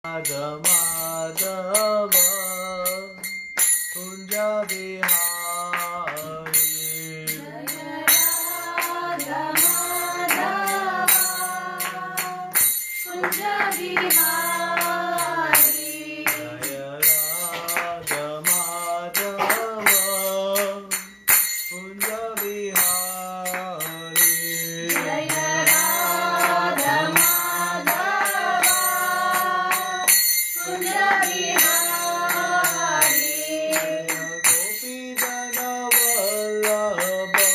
Madhava Kunja Vihari Jaya Madhava Kunja Vihari Jaya Madhava Kunja Vihari Jaya Madhava Kunja Vihari Gopi Jana Vallabha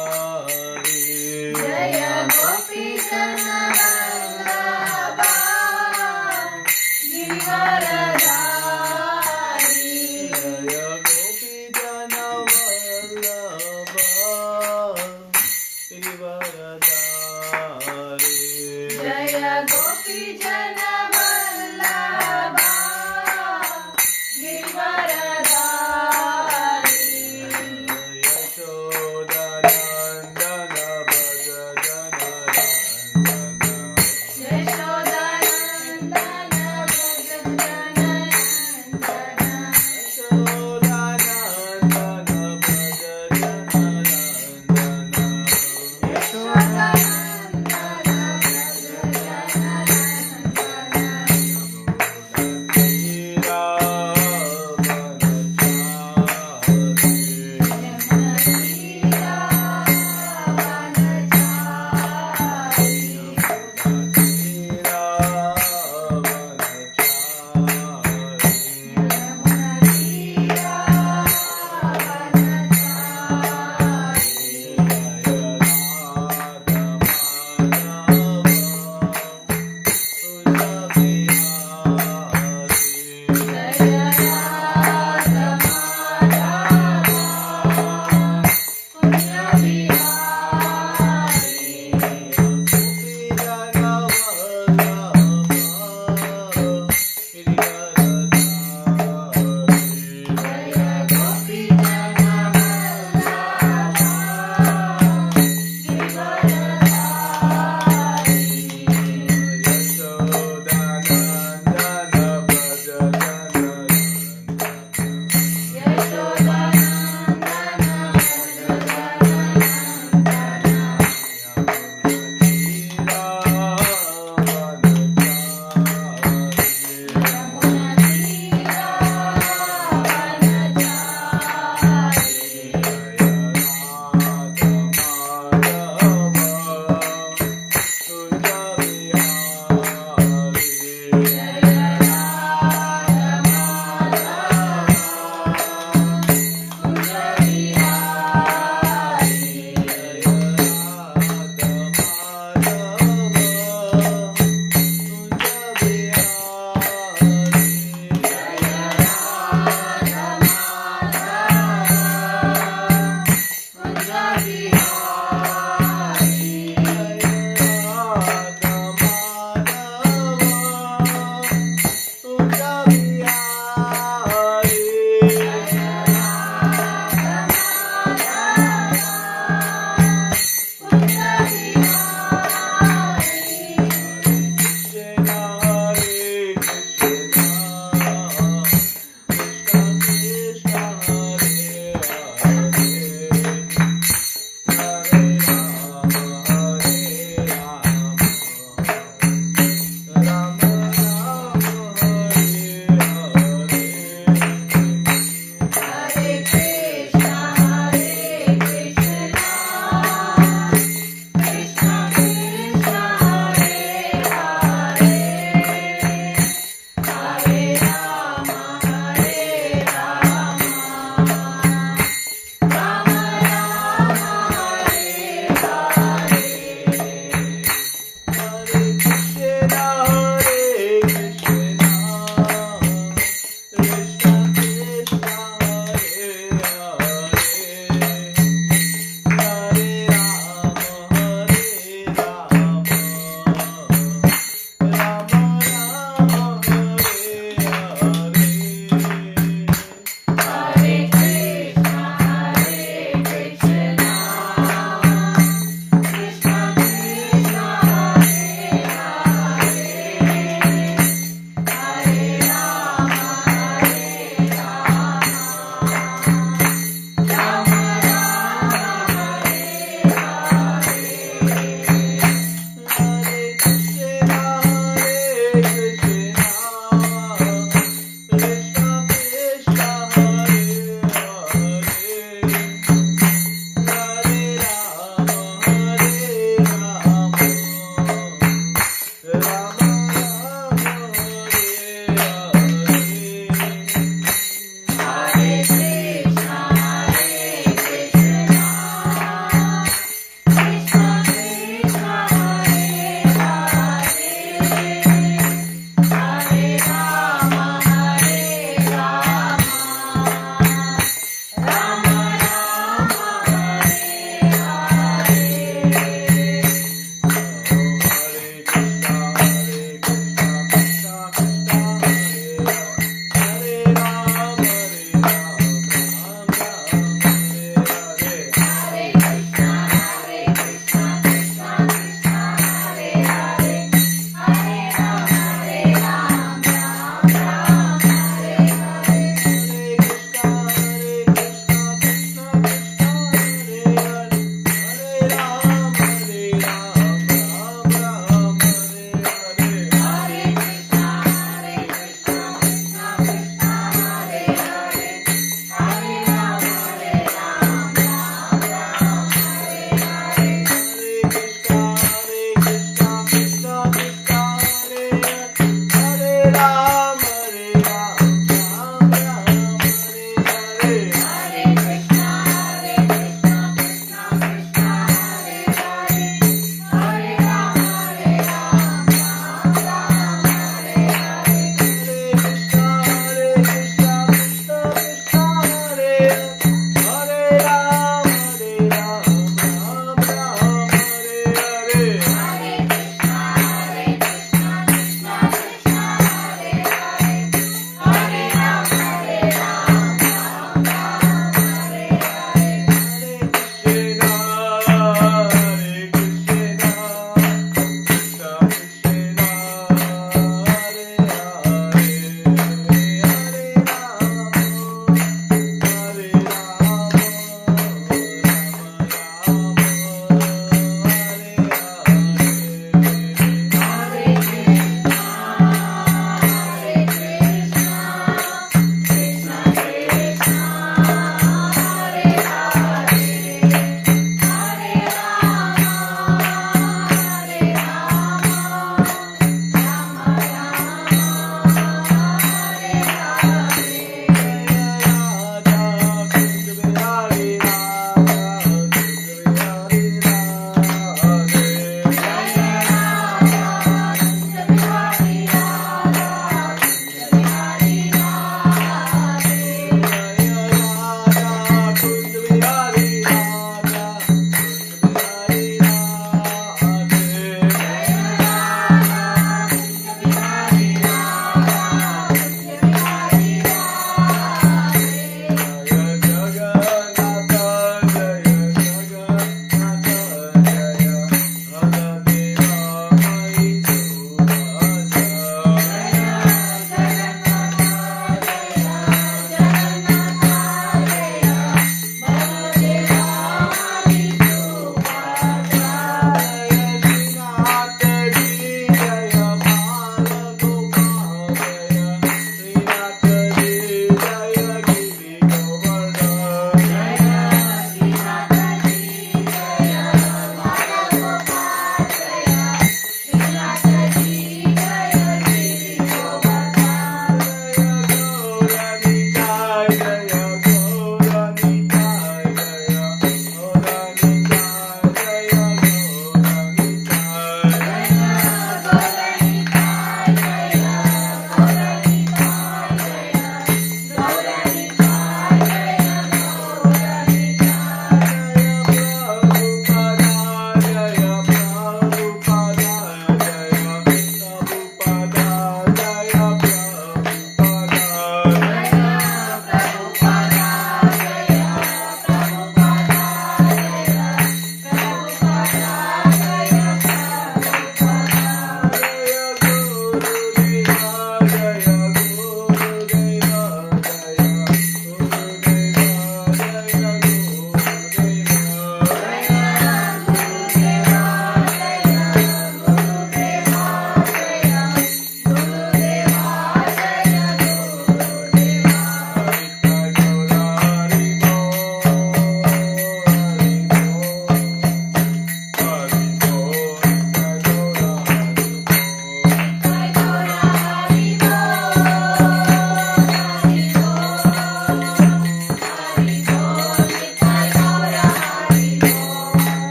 Girivaradari Jaya Gopi Jana Vallabha Girivaradari Jaya Gopi Jana Vallabha Girivaradari Jaya Gopi Jana Vallabha Girivaradari Yashodanandana Bhaja Janarandana Yashodanandana Bhajananandana Yashodanandana Bhaja Janarandana Yashodanandana Bhajananandana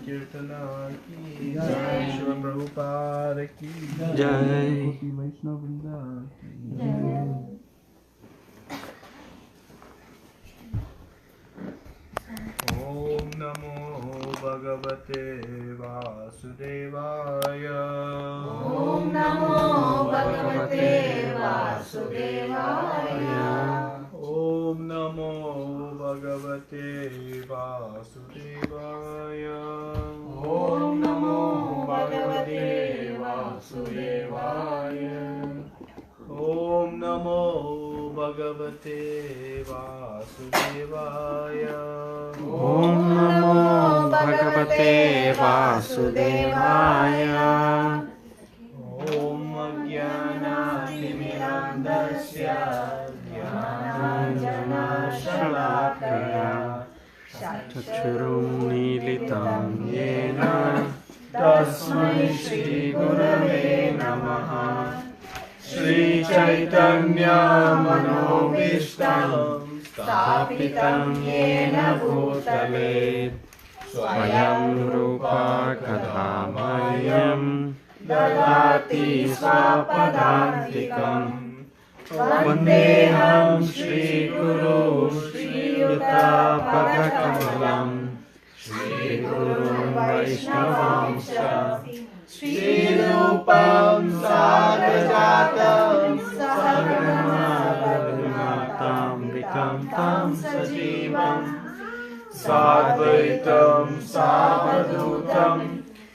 Sankirtana ki Jai, Shri Prabhupada ki Jai. Koti Vaishnava Vrinda ki Jai. Om Namo Bhagavate Vasudevaya. Om Namo Bhagavate Vasudevaya. Om Namo Bhagavate Vasudevaya. Om Namo Bhagavate Vasudevaya. Om Namo Bhagavate Vasudevaya. Om Namo Bhagavate Vasudevaya. Om Ajnana-timirandasya Jnana-shalakaya Chakshurum Militam Yena Tasmai Shri Gurave Namaha. Shri Chaitanya Manobhishtam Stapitam Yena Bhutale Swayam Rupa Kadhamayam Dadati Swapadantikam Vandeham Shri Guru Shri Yuta Padakamalam Shri Guru Vaishnavamsha Shri Rupam Sagrajatam Sagadanatam Vikantam Sajivam Sadvaitam Savadutam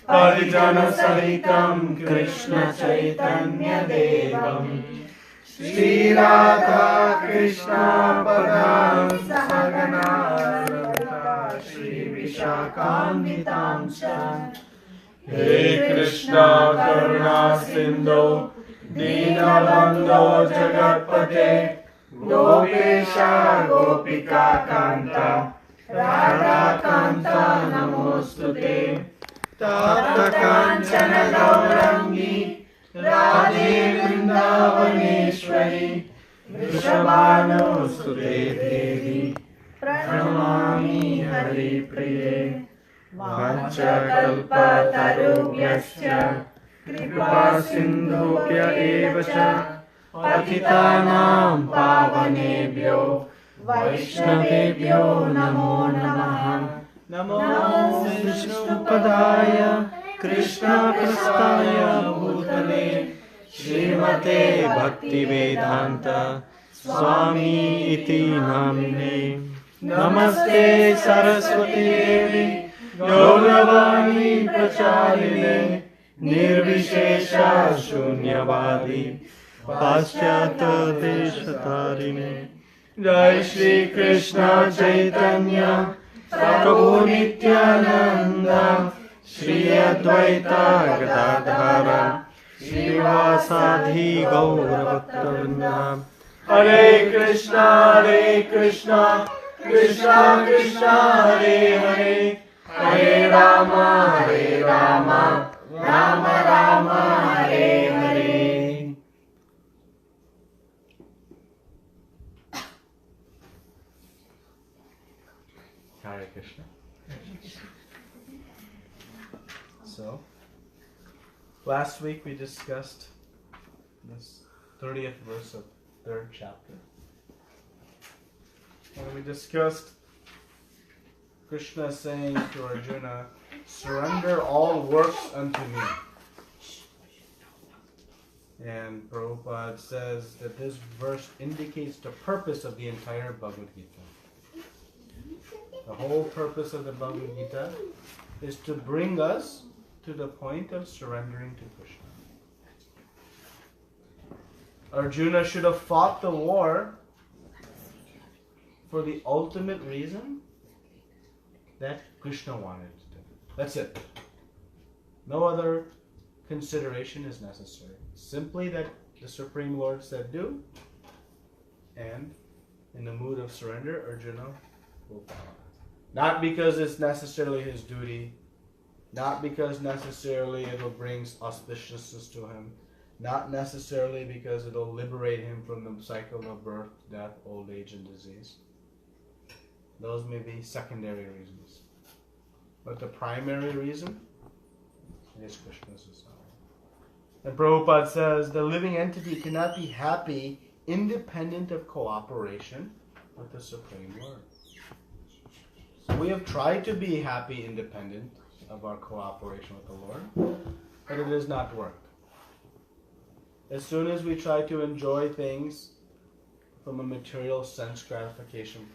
Parijana Sahitam Krishna Chaitanya Devam Shri Radha Krishna Padam Sahagana Lalita Shri Vishakam Hey Krishna Karuna Sindhu Dinabandho Jagatpate Gopesha Gopika Kanta Radha Kanta Namostute Tapta Kanchana Gaurangi Radhe Vrindavaneshwari Vrishabhanusute Devi Pranamami Hari Priye Vanchakalpatarubhyascha Kripa Sindhubhya eva cha Patitanam Pavanebhyo Vaishnavebhyo Namo Namaha Namo Vishnupadaya Krishna Prasthaya Bhutale Srimate Bhaktivedanta Swami Iti Namine Namaste Saraswati Devi Gauravani Pracharine Nirvishesha Shunyavadi Paschata Deshatarine Jai Shri Krishna Chaitanya Prabhu Nityananda Shri Advaita Gadadhara Srivasadi Gauravaktavinda Hare Krishna Krishna Krishna Hare Hare Hare Rama Rama Rama Hare Hare. Hare Krishna. So, last week we discussed this 30th verse of 3rd chapter. And we discussed Krishna saying to Arjuna, surrender all works unto me. And Prabhupada says that this verse indicates the purpose of the entire Bhagavad Gita. The whole purpose of the Bhagavad Gita is to bring us to the point of surrendering to Krishna. Arjuna should have fought the war for the ultimate reason that Krishna wanted to do. That's it. No other consideration is necessary. Simply that the Supreme Lord said do, and in the mood of surrender, Arjuna will follow. Not because it's necessarily his duty, not because necessarily it will bring auspiciousness to him, not necessarily because it will liberate him from the cycle of birth, death, old age, and disease. Those may be secondary reasons. But the primary reason is Krishna's desire. And Prabhupada says the living entity cannot be happy independent of cooperation with the Supreme Lord. So we have tried to be happy independent of our cooperation with the Lord, but it has not worked. As soon as we try to enjoy things from a material sense gratification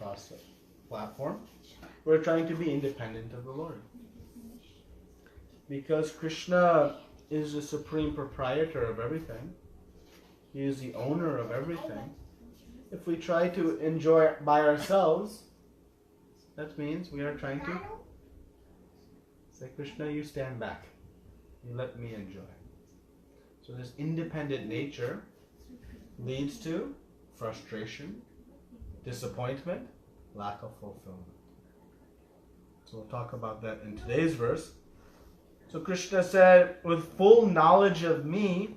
platform, we're trying to be independent of the Lord. Because Krishna is the supreme proprietor of everything, He is the owner of everything. If we try to enjoy it by ourselves, that means we are trying to say, Krishna, you stand back. You let me enjoy. So this independent nature leads to frustration, disappointment, lack of fulfillment. So we'll talk about that in today's verse. So Krishna said, with full knowledge of me,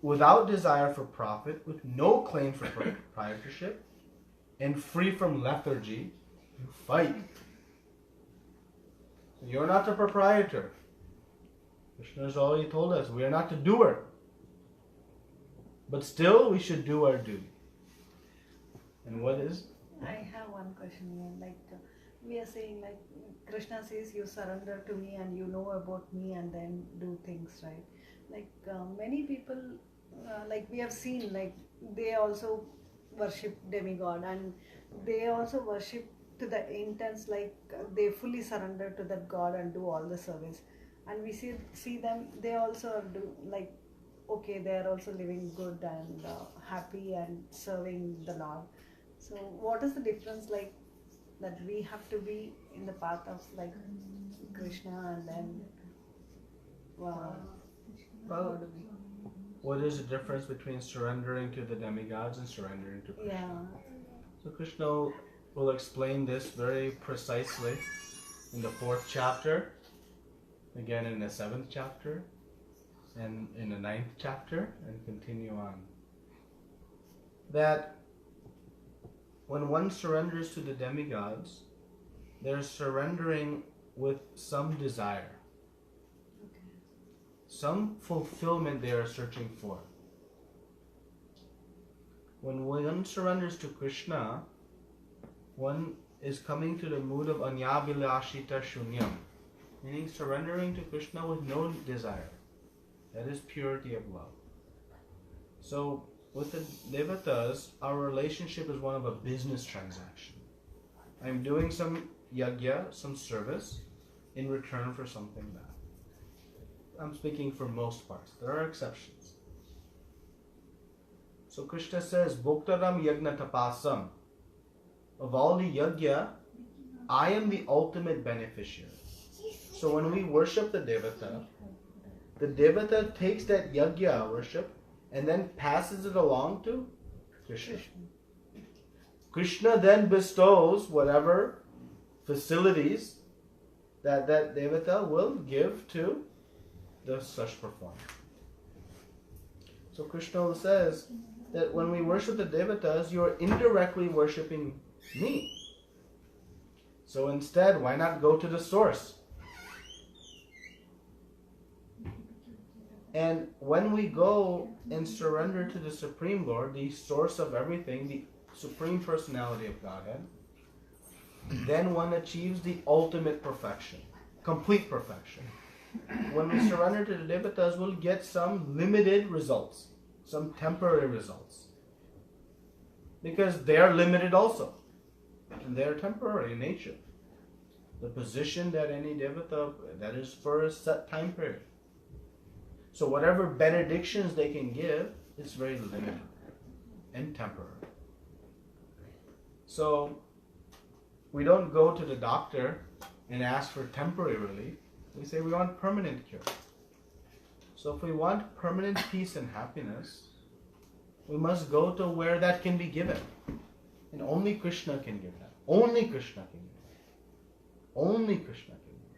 without desire for profit, with no claim for proprietorship, and free from lethargy, you fight. So you're not the proprietor. Krishna has already told us we are not the doer. But still we should do our duty. And what is? I have one question here. We are saying Krishna says you surrender to me and you know about me and then do things, right? Many people, we have seen, they also worship demigod and they also worship to the intents, they fully surrender to that God and do all the service. And we see them, they also do, okay, they are also living good and happy and serving the Lord. So what is the difference, that we have to be in the path of Krishna and then how do we? What is the difference between surrendering to the demigods and surrendering to Krishna? Yeah. So Krishna will explain this very precisely in the 4th chapter, again in the 7th chapter, and in the 9th chapter, and continue on. That when one surrenders to the demigods, they're surrendering with some desire. Some fulfillment they are searching for. When one surrenders to Krishna, one is coming to the mood of anyabhilashita shunyam, meaning surrendering to Krishna with no desire. That is purity of love. So with the devatas, our relationship is one of a business transaction. I'm doing some yajna, some service, in return for something back. I'm speaking for most parts. There are exceptions. So Krishna says, Bhoktaram yajna tapasam. Of all the yajna, I am the ultimate beneficiary. So when we worship the devata takes that yajna worship and then passes it along to Krishna. Krishna then bestows whatever facilities that devata will give to the such performer. So Krishna says that when we worship the devatas, you are indirectly worshipping me. So instead, why not go to the source? And when we go and surrender to the Supreme Lord, the source of everything, the Supreme Personality of Godhead, then one achieves the ultimate perfection, complete perfection. When we surrender to the devatas, we'll get some limited results, some temporary results. Because they are limited also. And they are temporary in nature. The position that any devata, that is for a set time period. So whatever benedictions they can give, is very limited and temporary. So we don't go to the doctor and ask for temporary relief. We say we want permanent cure. So if we want permanent peace and happiness, we must go to where that can be given. And only Krishna can give that. Only Krishna can give that. Only Krishna can give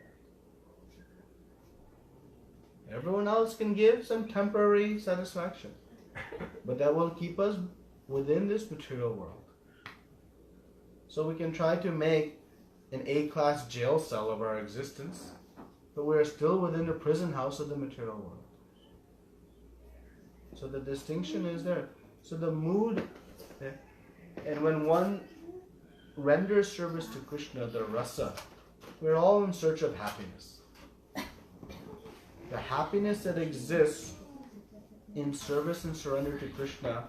that. Everyone else can give some temporary satisfaction. But that will keep us within this material world. So we can try to make an A-class jail cell of our existence, but we are still within the prison house of the material world. So the distinction is there. So the mood, and when one renders service to Krishna, the rasa, we're all in search of happiness. The happiness that exists in service and surrender to Krishna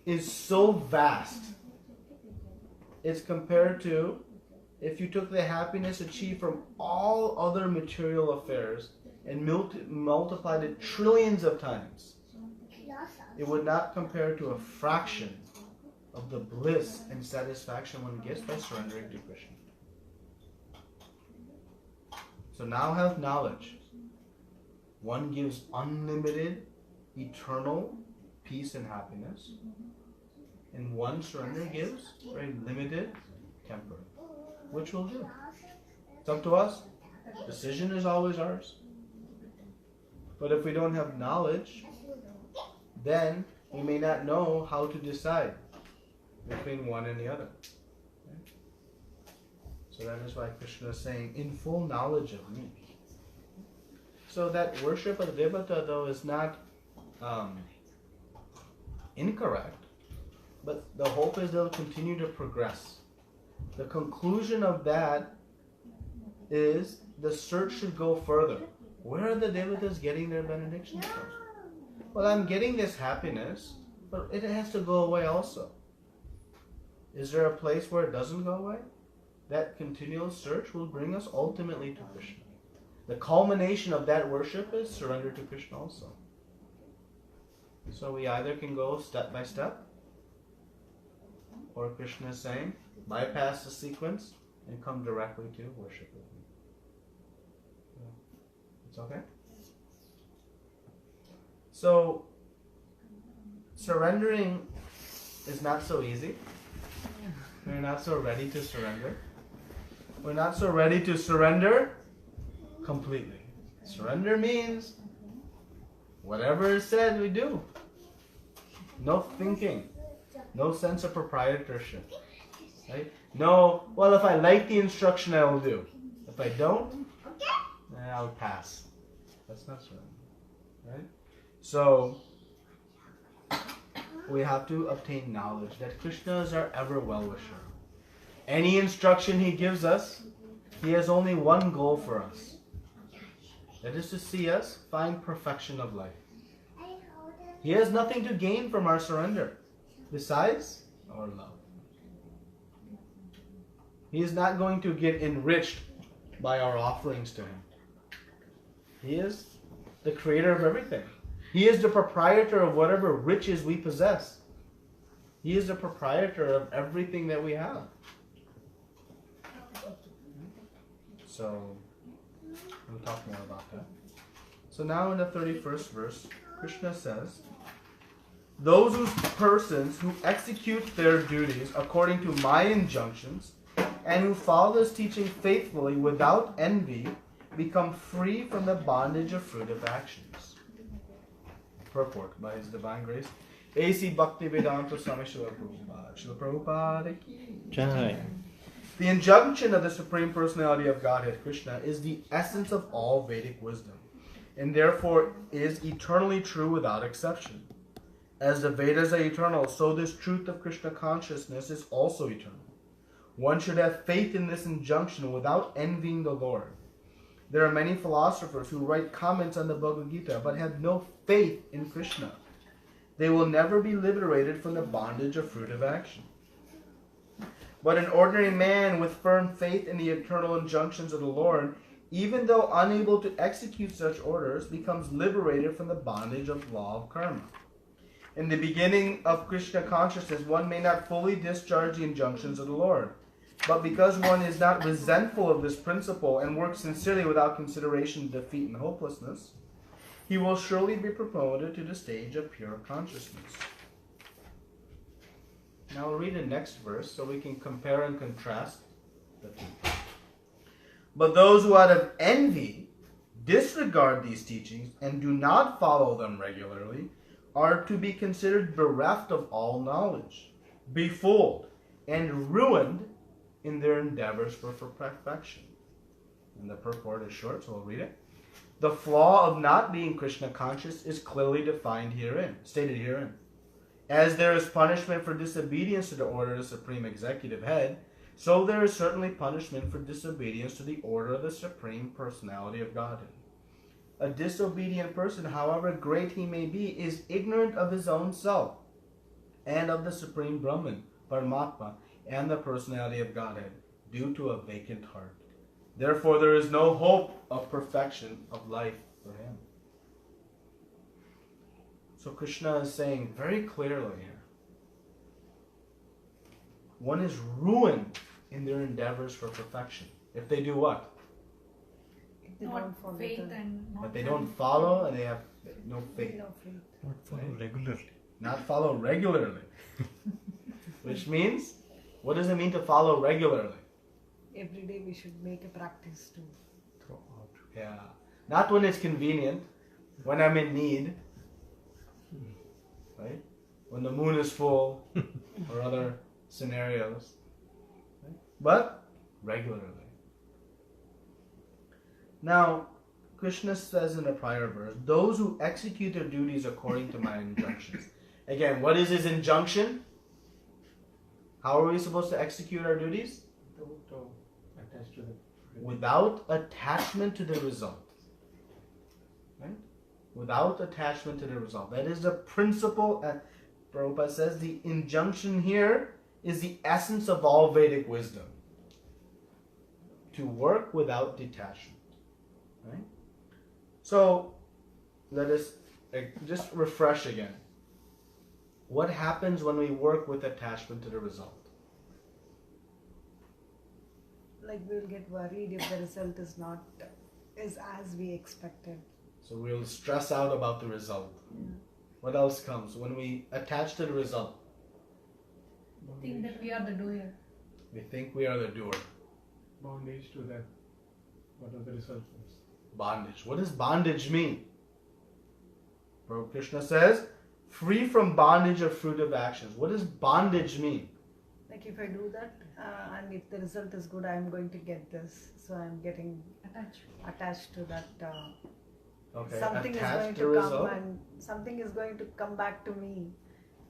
is so vast. It's compared to if you took the happiness achieved from all other material affairs and multiplied it trillions of times. It would not compare to a fraction of the bliss and satisfaction one gets by surrendering to Krishna. So now have knowledge. One gives unlimited, eternal peace and happiness, and one surrender gives very limited, temporary. Which will do? It's up to us. Decision is always ours. But if we don't have knowledge, then we may not know how to decide between one and the other. Okay? So that is why Krishna is saying, in full knowledge of me. So that worship of Devata, though, is not incorrect, but the hope is they'll continue to progress. The conclusion of that is the search should go further. Where are the Devatas getting their benedictions from? Well, I'm getting this happiness, but it has to go away also. Is there a place where it doesn't go away? That continual search will bring us ultimately to Krishna. The culmination of that worship is surrender to Krishna also. So we either can go step by step, or Krishna is saying, bypass the sequence and come directly to worship with me. It's okay? So, surrendering is not so easy. We're not so ready to surrender. We're not so ready to surrender completely. Surrender means whatever is said, we do. No thinking. No sense of proprietorship. Right? No, well, if I like the instruction, I will do. If I don't, then I'll pass. That's not surrender. Right? So, we have to obtain knowledge that Krishna is our ever well-wisher. Any instruction he gives us, he has only one goal for us. That is to see us find perfection of life. He has nothing to gain from our surrender besides our love. He is not going to get enriched by our offerings to him. He is the creator of everything. He is the proprietor of whatever riches we possess. He is the proprietor of everything that we have. So, we'll talk more about that. So now in the 31st verse, Krishna says, those persons who execute their duties according to my injunctions and who follow this teaching faithfully without envy become free from the bondage of fruitive actions. Purport by His Divine Grace, A.C. Bhaktivedanta Swami Srila Prabhupada. Srila Prabhupada ki Jai. The injunction of the Supreme Personality of Godhead, Krishna, is the essence of all Vedic wisdom, and therefore is eternally true without exception. As the Vedas are eternal, so this truth of Krishna consciousness is also eternal. One should have faith in this injunction without envying the Lord. There are many philosophers who write comments on the Bhagavad Gita but have no faith in Krishna. They will never be liberated from the bondage of fruitive action. But an ordinary man with firm faith in the eternal injunctions of the Lord, even though unable to execute such orders, becomes liberated from the bondage of law of karma. In the beginning of Krishna consciousness, one may not fully discharge the injunctions of the Lord. But because one is not resentful of this principle and works sincerely without consideration of defeat and hopelessness, he will surely be promoted to the stage of pure consciousness. Now we'll read the next verse so we can compare and contrast the two. But those who out of envy disregard these teachings and do not follow them regularly are to be considered bereft of all knowledge, befooled, and ruined in their endeavors for perfection. And the purport is short, so we'll read it. The flaw of not being Krishna conscious is clearly defined herein, stated herein. As there is punishment for disobedience to the order of the Supreme Executive Head, so there is certainly punishment for disobedience to the order of the Supreme Personality of Godhead. A disobedient person, however great he may be, is ignorant of his own self and of the Supreme Brahman, Paramatma, and the Personality of Godhead, due to a vacant heart. Therefore, there is no hope of perfection of life for him. So Krishna is saying very clearly here, one is ruined in their endeavors for perfection. If they do what? If they Not don't follow faith the- and not But they don't follow and they have no faith. No faith. Not follow regularly. Not follow regularly. Which means, what does it mean to follow regularly? Every day we should make a practice to. Throw out. Yeah. Not when it's convenient, when I'm in need, right? When the moon is full, or other scenarios. Right? But regularly. Now, Krishna says in a prior verse, those who execute their duties according to my injunctions. Again, what is his injunction? How are we supposed to execute our duties? Don't attach to the. Without attachment to the result. Right? Without attachment to the result. That is the principle, and Prabhupada says the injunction here is the essence of all Vedic wisdom. To work without detachment. Right? So, let us just refresh again. What happens when we work with attachment to the result? Like we'll get worried if the result is not as we expected. So we'll stress out about the result. Yeah. What else comes when we attach to the result? think that we are the doer. We think we are the doer. Bondage to that. What are the results? Bondage. What does bondage mean? Prabhupada Krishna says, free from bondage of fruitive actions. What does bondage mean? Like if I do that and if the result is good, I am going to get this. So I am getting attached to that. Okay, Something is attached going to to come result. and something is going to come back to me.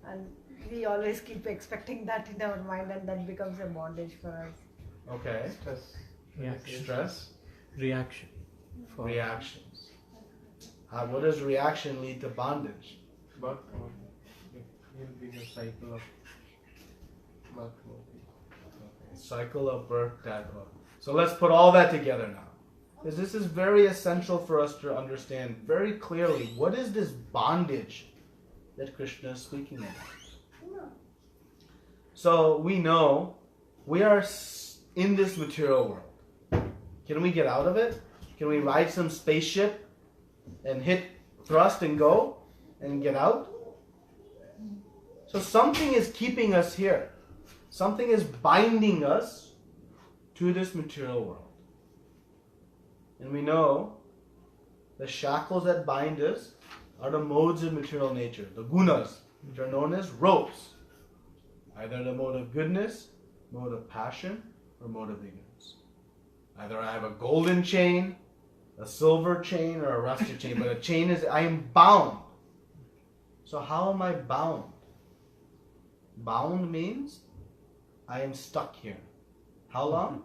And we always keep expecting that in our mind, and that becomes a bondage for us. Okay. Stress. Stress. Reaction. For Reactions. What does reaction lead to bondage? But it will be a cycle of birth. Cycle of birth, death. So let's put all that together now. Because this is very essential for us to understand very clearly what is this bondage that Krishna is speaking about. So we know we are in this material world. Can we get out of it? Can we ride some spaceship and hit thrust and go and get out? So something is keeping us here. Something is binding us to this material world. And we know the shackles that bind us are the modes of material nature, the gunas, which are known as ropes. Either the mode of goodness, mode of passion, or mode of ignorance. Either I have a golden chain, a silver chain, or a rusted chain, but a chain is, I am bound. So how am I bound? Bound means I am stuck here. How long?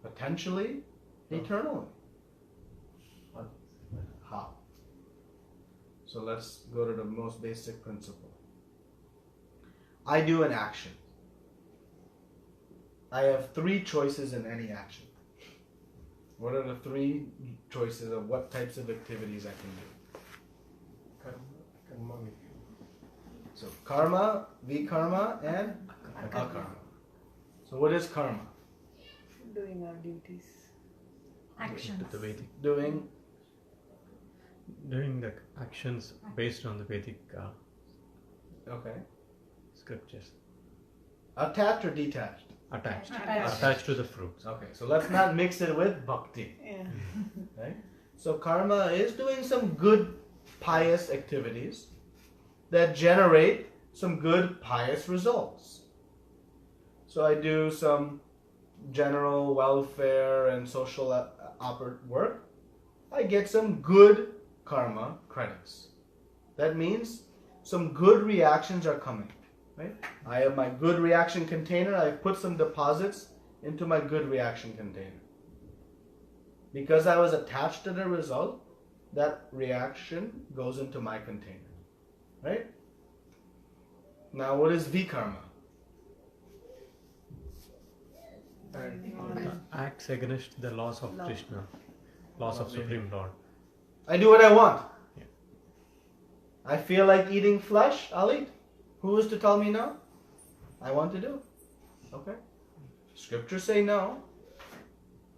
Potentially, eternally. How? So let's go to the most basic principle. I do an action. I have three choices in any action. What are the three choices of what types of activities I can do? Karmabhiḥ. So karma, vikarma, and akarma. So what is karma? Doing our duties. Actions. The Vedic. Doing Doing the actions based on the Vedic okay. scriptures. Attached or detached? Attached. Attached. Attached to the fruits. Okay, so let's not mix it with bhakti. Yeah. Right? So karma is doing some good pious activities that generate some good pious results. So I do some general welfare and social work. I get some good karma credits. That means some good reactions are coming. Right? I have my good reaction container. I put some deposits into my good reaction container. Because I was attached to the result, that reaction goes into my container. Right? Now what is V-karma? Acts against the laws of Krishna, laws of Supreme Lord. I do what I want. Yeah. I feel like eating flesh, I'll eat. Who is to tell me no? I want to do. Okay. Scriptures say no.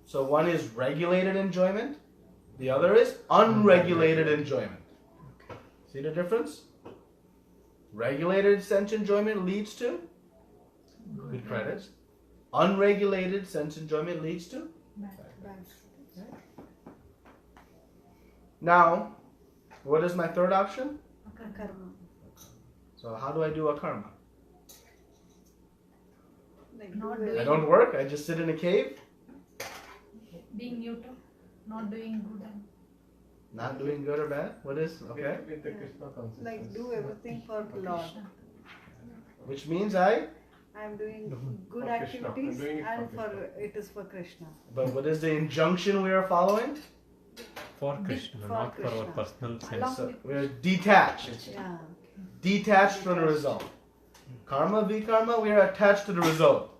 So one is regulated enjoyment. The other is unregulated enjoyment. See the difference? Regulated sense enjoyment leads to good credits. Unregulated sense enjoyment leads to Bad. Now, what is my third option? Karma. So how do I do a karma? Like Not do it. I don't work, I just sit in a cave, Being neutral, not doing good and not doing good or bad. What is? Okay. With the Krishna consciousness. Like do everything for Lord. Krishna. Which means I, I'm doing good For Krishna. activities I'm doing it for and for Krishna. it is for Krishna. but what is the injunction we are following? For Krishna, For not for our Krishna. personal sense. Along So with we're detached. Yeah. Detached from the result. Karma, V-karma, we are attached to the result.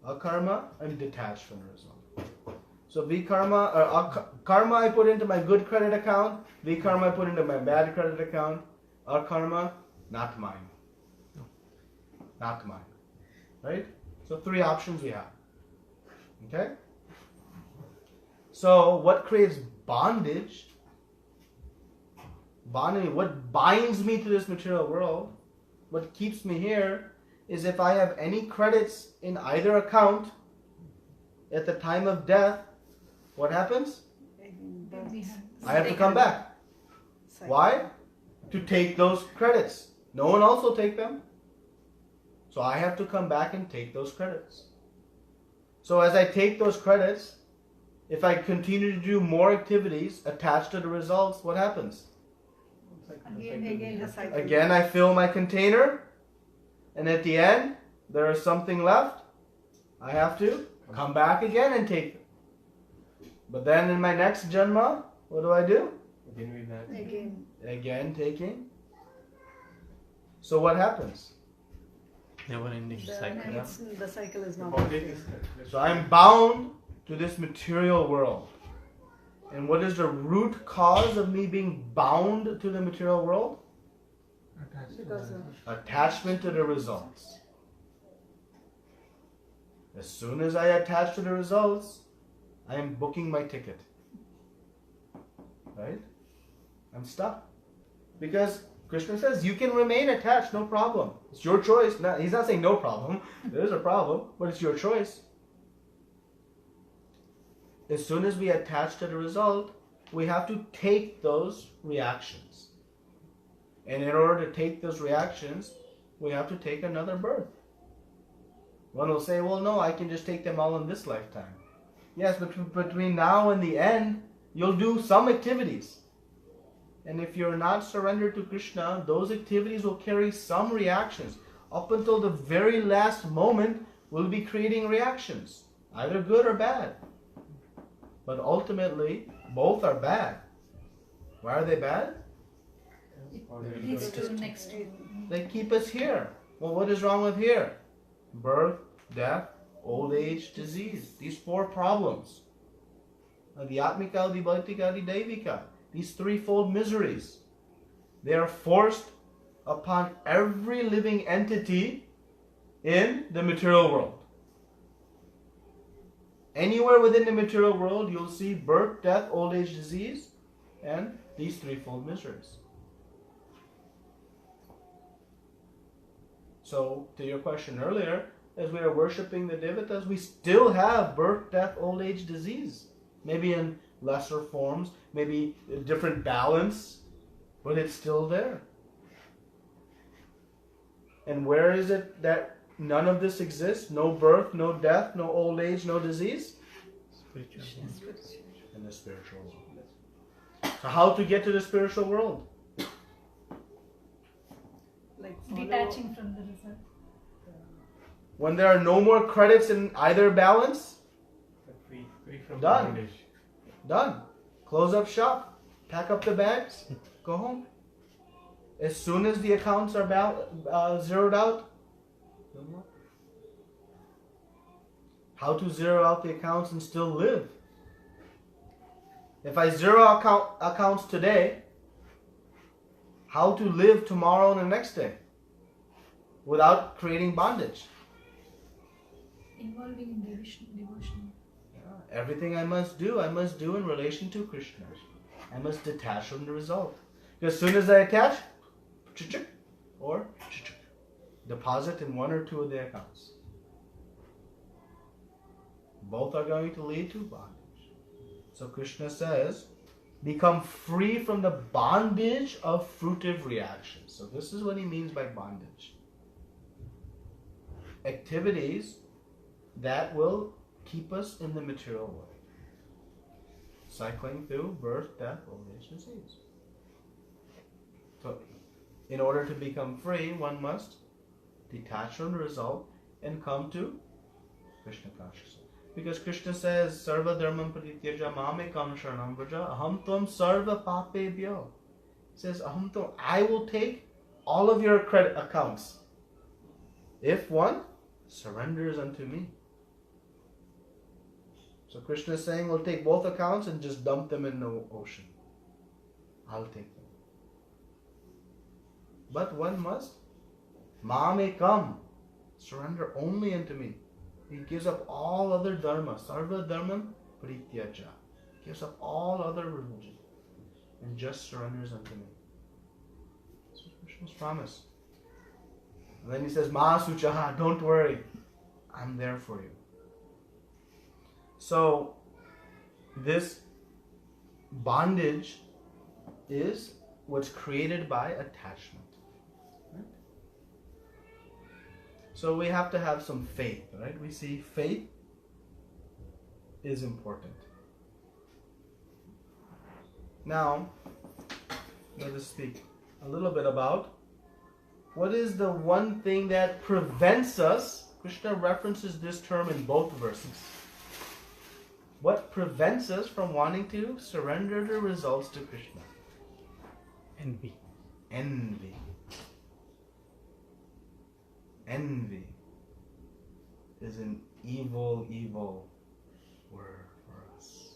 Akarma, I'm detached from the result. So V-karma, karma I put into my good credit account, V-karma I put into my bad credit account, Akarma, not mine. Not mine. Right? So three options we have. Okay? So what creates bondage? Bondage, what binds me to this material world, what keeps me here, is if I have any credits in either account at the time of death, what happens? we have I have to come back. Why? To take those credits. No one else will take them. So I have to come back and take those credits. So as I take those credits, if I continue to do more activities attached to the results, what happens? Again the cycle. Again, I fill my container, and at the end, there is something left. I have to come back again and take it. But then in my next janma, what do? Again with that. Again taking. So what happens? Never ending cycle. The cycle is not Bondage ending. is So I'm bound to this material world. And what is the root cause of me being bound to the material world? Because of Attachment to the results. As soon as I attach to the results, I am booking my ticket. Right? I'm stuck. Because Krishna says you can remain attached, no problem. It's your choice. No, he's not saying no problem. There is a problem, but it's your choice. As soon as we attach to the result, we have to take those reactions. And in order to take those reactions, we have to take another birth. One will say, well, no, I can just take them all in this lifetime. Yes, but between now and the end, you'll do some activities. And if you're not surrendered to Krishna, those activities will carry some reactions. Up until the very last moment, we'll be creating reactions, either good or bad. But ultimately, both are bad. Why are they bad? leads to next. They keep us here. Well, what is wrong with here? Birth, death, old age, disease. These four problems. Adhyatmika, adhibhautika, adhidaivika. These threefold miseries. They are forced upon every living entity in the material world. Anywhere within the material world, you'll see birth, death, old age, disease, and these threefold miseries. So, to your question earlier, as we are worshipping the devatas, we still have birth, death, old age, disease. Maybe in lesser forms, maybe a different balance, but it's still there. And where is it that none of this exists? No birth, no death, no old age, no disease? Spiritual. In the spiritual world. So how to get to the spiritual world? Like Detaching from the result. When there are no more credits in either balance, Free from Done. bondage. done. Close up shop, pack up the bags, go home. As soon as the accounts are zeroed out, no more. How to zero out the accounts and still live? If I zero out accounts today, how to live tomorrow and the next day without creating bondage? Involving in devotion. Everything I must do in relation to Krishna. I must detach from the result. Because as soon as I attach, or deposit in one or two of the accounts. Both are going to lead to bondage. So Krishna says, become free from the bondage of fruitive reactions. So this is what he means by bondage. Activities that will keep us in the material world. Cycling through birth, death, old age, disease. So, in order to become free, one must detach from the result and come to Krishna consciousness. Because Krishna says, Sarva dharmam parityaja mamekam sharanam vraja aham tvam sarva papebhyo. He says, aham tvam, I will take all of your credit accounts if one surrenders unto me. So Krishna is saying, we'll take both accounts and just dump them in the ocean. I'll take them. But one must mamekam, surrender only unto me. He gives up all other dharma, sarva dharmam parityaja. Gives up all other religion and just surrenders unto me. This is Krishna's promise. And then he says, Ma suchaha, don't worry, I'm there for you. So, this bondage is what's created by attachment. Right? So we have to have some faith, right? We see faith is important. Now, let us speak a little bit about what is the one thing that prevents us. Krishna references this term in both verses. What prevents us from wanting to surrender the results to Krishna? Envy. Envy. Envy is an evil, evil word for us.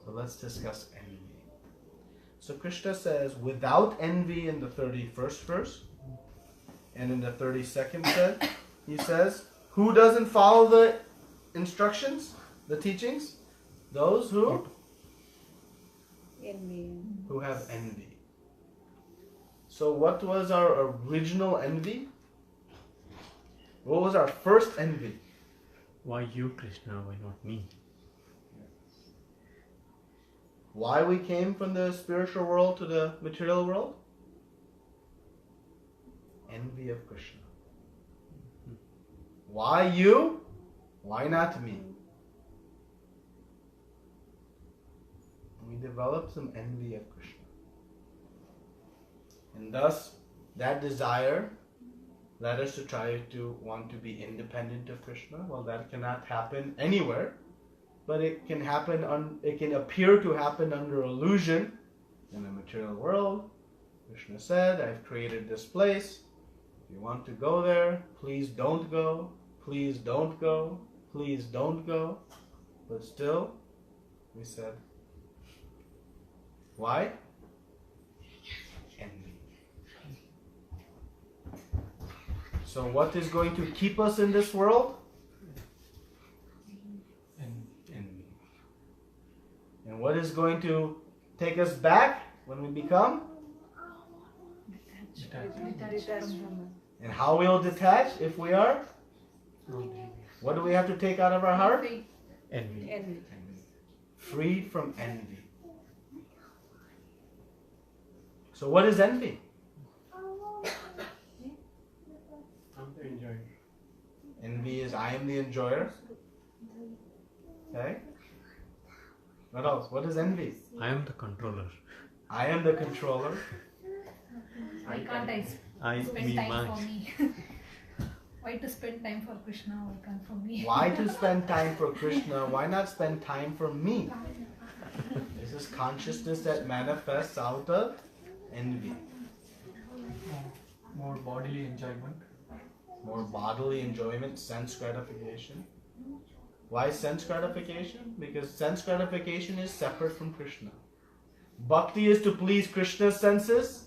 So let's discuss envy. So Krishna says, without envy in the 31st verse, and in the 32nd verse, he says, who doesn't follow the instructions, the teachings? Those who? envy. Who have envy. So what was our original envy? What was our first envy? Why you, Krishna? Why not me? Why we came from the spiritual world to the material world? Envy of Krishna. Why you? Why not me? We developed some envy of Krishna. And thus, that desire led us to try to want to be independent of Krishna. Well, that cannot happen anywhere, but it can happen. It can appear to happen under illusion in the material world. Krishna said, "I've created this place. If you want to go there, please don't go. Please don't go. Please don't go." But still, we said, why? Envy. So what is going to keep us in this world? Envy. And what is going to take us back when we become? Detached from And how we'll detach if we are? What do we have to take out of our heart? Envy. envy. Freed from envy. So what is envy? I'm enjoying. Envy is I am the enjoyer. Okay? What else? What is envy? I am the controller. I am the controller. Why can't I spend me, time mine. for me? Why to spend time for Krishna? Why can't for me? Why to spend time for Krishna? Why not spend time for me? This is consciousness that manifests out of envy. More bodily enjoyment. More bodily enjoyment, sense gratification. Why sense gratification? Because sense gratification is separate from Krishna. Bhakti is to please Krishna's senses,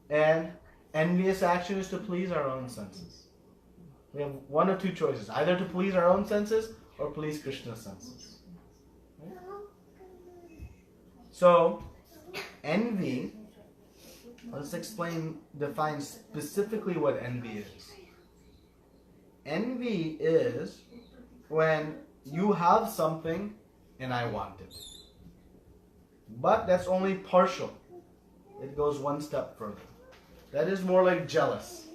and envious action is to please our own senses. We have one of two choices, either to please our own senses or please Krishna's senses. Right? So, envy, let's define specifically what envy is. Envy is when you have something and I want it. But that's only partial. It goes one step further. That is more like jealous.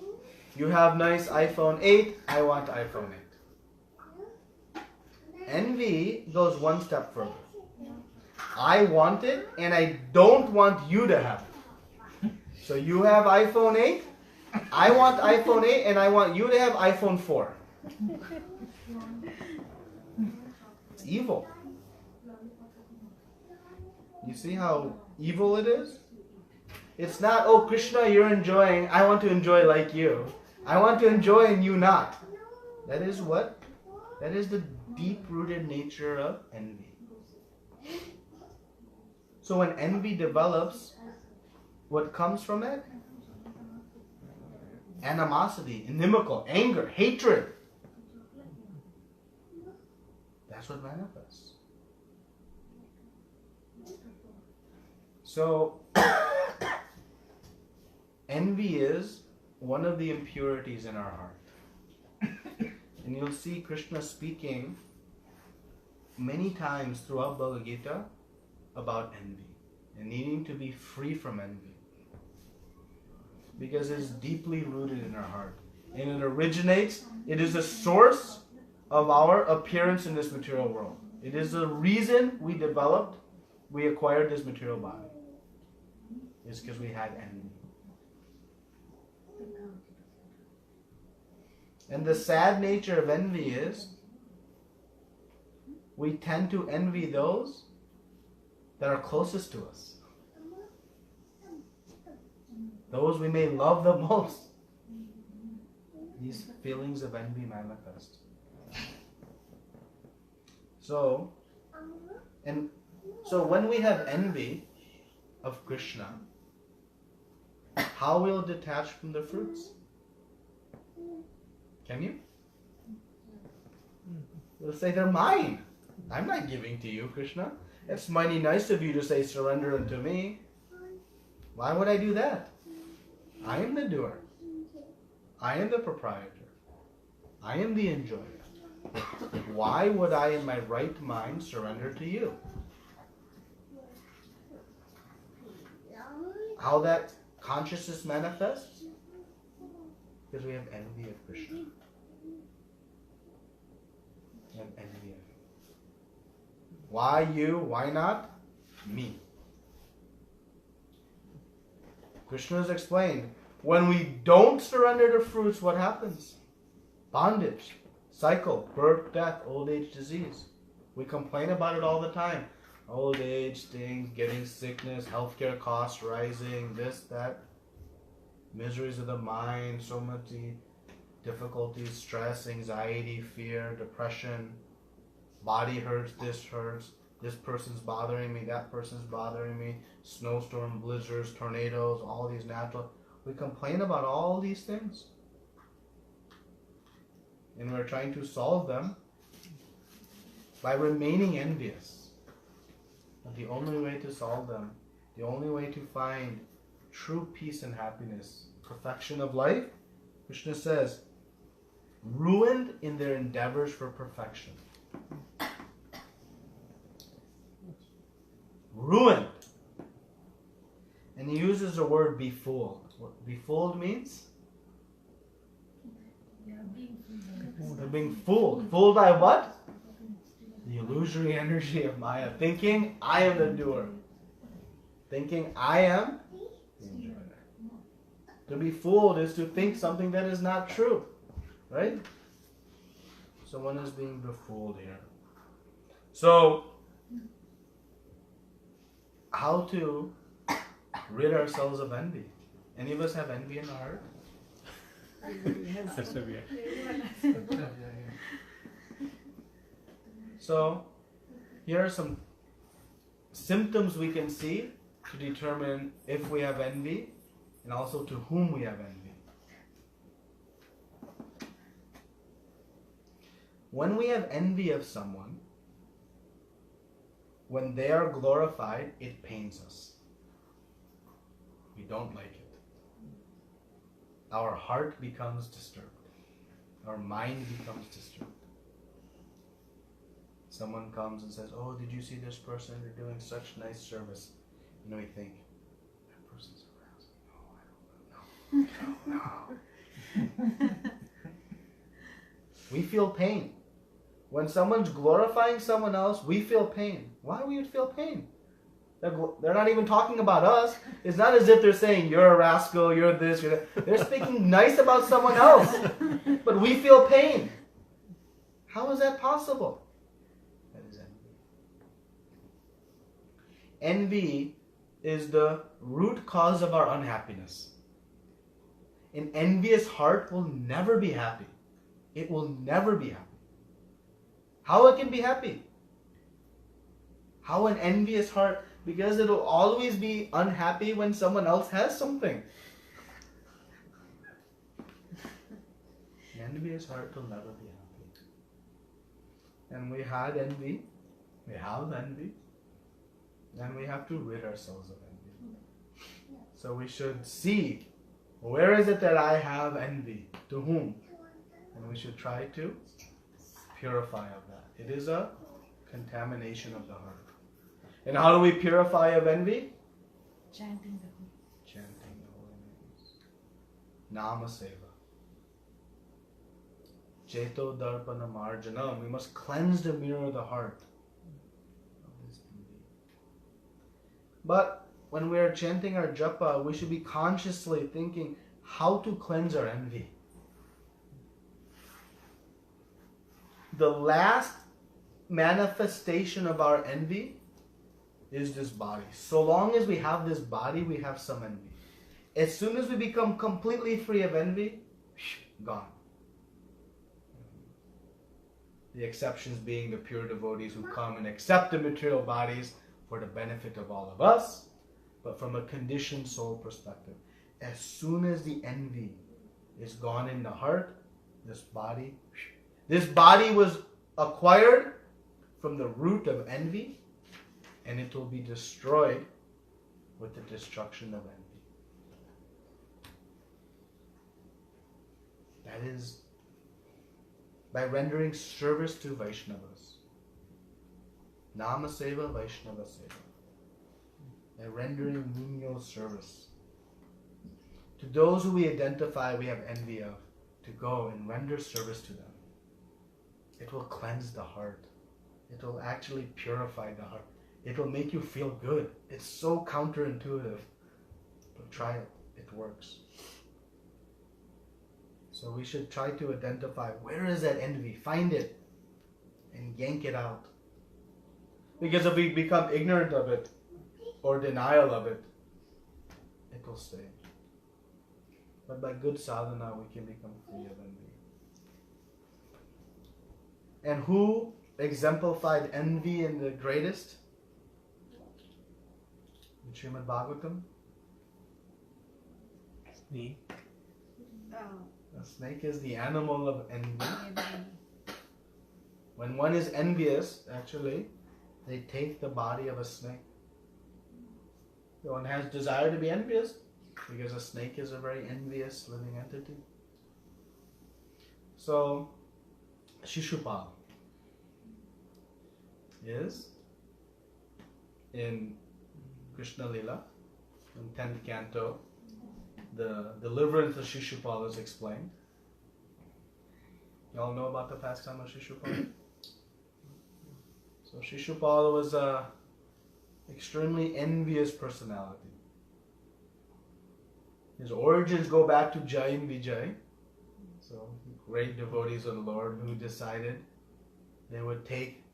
You have nice iPhone 8, I want iPhone 8. Envy goes one step further. I want it and I don't want you to have it. So you have iPhone 8, I want iPhone 8 and I want you to have iPhone 4. It's evil. You see how evil it is? It's not, oh Krishna, you're enjoying, I want to enjoy like you. I want to enjoy and you not. That is what? That is the deep-rooted nature of envy. So when envy develops, what comes from it? Animosity, inimical, anger, hatred. That's what manifests. So, envy is one of the impurities in our heart. And you'll see Krishna speaking many times throughout Bhagavad Gita about envy and needing to be free from envy. Because it's deeply rooted in our heart. And it originates, it is the source of our appearance in this material world. It is the reason we acquired this material body. It's because we had envy. And the sad nature of envy is we tend to envy those that are closest to us. Those we may love the most. These feelings of envy manifest. So when we have envy of Krishna, how will it detach from the fruits? Can you? You'll say they're mine. I'm not giving to you, Krishna. It's mighty nice of you to say surrender unto me. Why would I do that? I am the doer. I am the proprietor. I am the enjoyer. Why would I in my right mind surrender to you? How that consciousness manifests? Because we have envy of Krishna. We have envy of him. Why you? Why not me? Krishna has explained, when we don't surrender to fruits, what happens? Bondage, cycle, birth, death, old age, disease. We complain about it all the time. Old age, things, getting sickness, healthcare costs rising, this, that. Miseries of the mind, so much difficulties, stress, anxiety, fear, depression. Body hurts, this person's bothering me, that person's bothering me. Snowstorm, blizzards, tornadoes, all these natural. We complain about all these things. And we're trying to solve them by remaining envious. But the only way to solve them, the only way to find true peace and happiness, perfection of life, Krishna says, ruined in their endeavors for perfection. Ruined. And he uses the word befooled. What befooled means? Yeah, being They're being fooled. Fooled by what? The illusory energy of Maya. Thinking I am the doer. Thinking I am the enjoyer. To be fooled is to think something that is not true. Right? Someone is being befooled here. So, how to rid ourselves of envy? Any of us have envy in our heart? That's what we are. So, here are some symptoms we can see to determine if we have envy and also to whom we have envy. When we have envy of someone, when they are glorified, it pains us. We don't like it. Our heart becomes disturbed. Our mind becomes disturbed. Someone comes and says, oh, did you see this person? They're doing such nice service. You know, you think, that person's arousing. No, I don't know. No. We feel pain. When someone's glorifying someone else, we feel pain. Why would we feel pain? They're not even talking about us. It's not as if they're saying, you're a rascal, you're this, you're that. They're speaking nice about someone else. But we feel pain. How is that possible? That is envy. Envy is the root cause of our unhappiness. An envious heart will never be happy. It will never be happy. How it can be happy? How an envious heart? Because it will always be unhappy when someone else has something. An envious heart will never be happy. And we had envy. We have envy. And we have to rid ourselves of envy. So we should see, where is it that I have envy? To whom? And we should try to purify of that. It is a contamination of the heart. And how do we purify of envy? Chanting the holy. Chanting the holy names. Nama seva. Cheto darpana marjanam. We must cleanse the mirror of the heart of this envy. But when we are chanting our japa, we should be consciously thinking how to cleanse our envy. The last manifestation of our envy is this body. So long as we have this body, we have some envy. As soon as we become completely free of envy, gone. The exceptions being the pure devotees who come and accept the material bodies for the benefit of all of us, but from a conditioned soul perspective. As soon as the envy is gone in the heart, this body was acquired from the root of envy, and it will be destroyed with the destruction of envy. That is by rendering service to Vaishnavas. Nama seva, Vaishnava seva. By rendering menial service to those who we identify we have envy of, to go and render service to them. It will cleanse the heart. It will actually purify the heart. It will make you feel good. It's so counterintuitive. But try it. It works. So we should try to identify where is that envy. Find it and yank it out. Because if we become ignorant of it or denial of it, it will stay. But by good sadhana, we can become free of envy. And who exemplified envy in the greatest? In Srimad Bhagavatam? Snake. The snake is the animal of envy. When one is envious, actually, they take the body of a snake. One has desire to be envious because a snake is a very envious living entity. So, Shishupal is in Krishna Lila, in 10th canto, the deliverance of Shishupal is explained. You all know about the pastime of Shishupal? So Shishupal was a extremely envious personality. His origins go back to Jai and Vijay. So great devotees of the Lord who decided they would take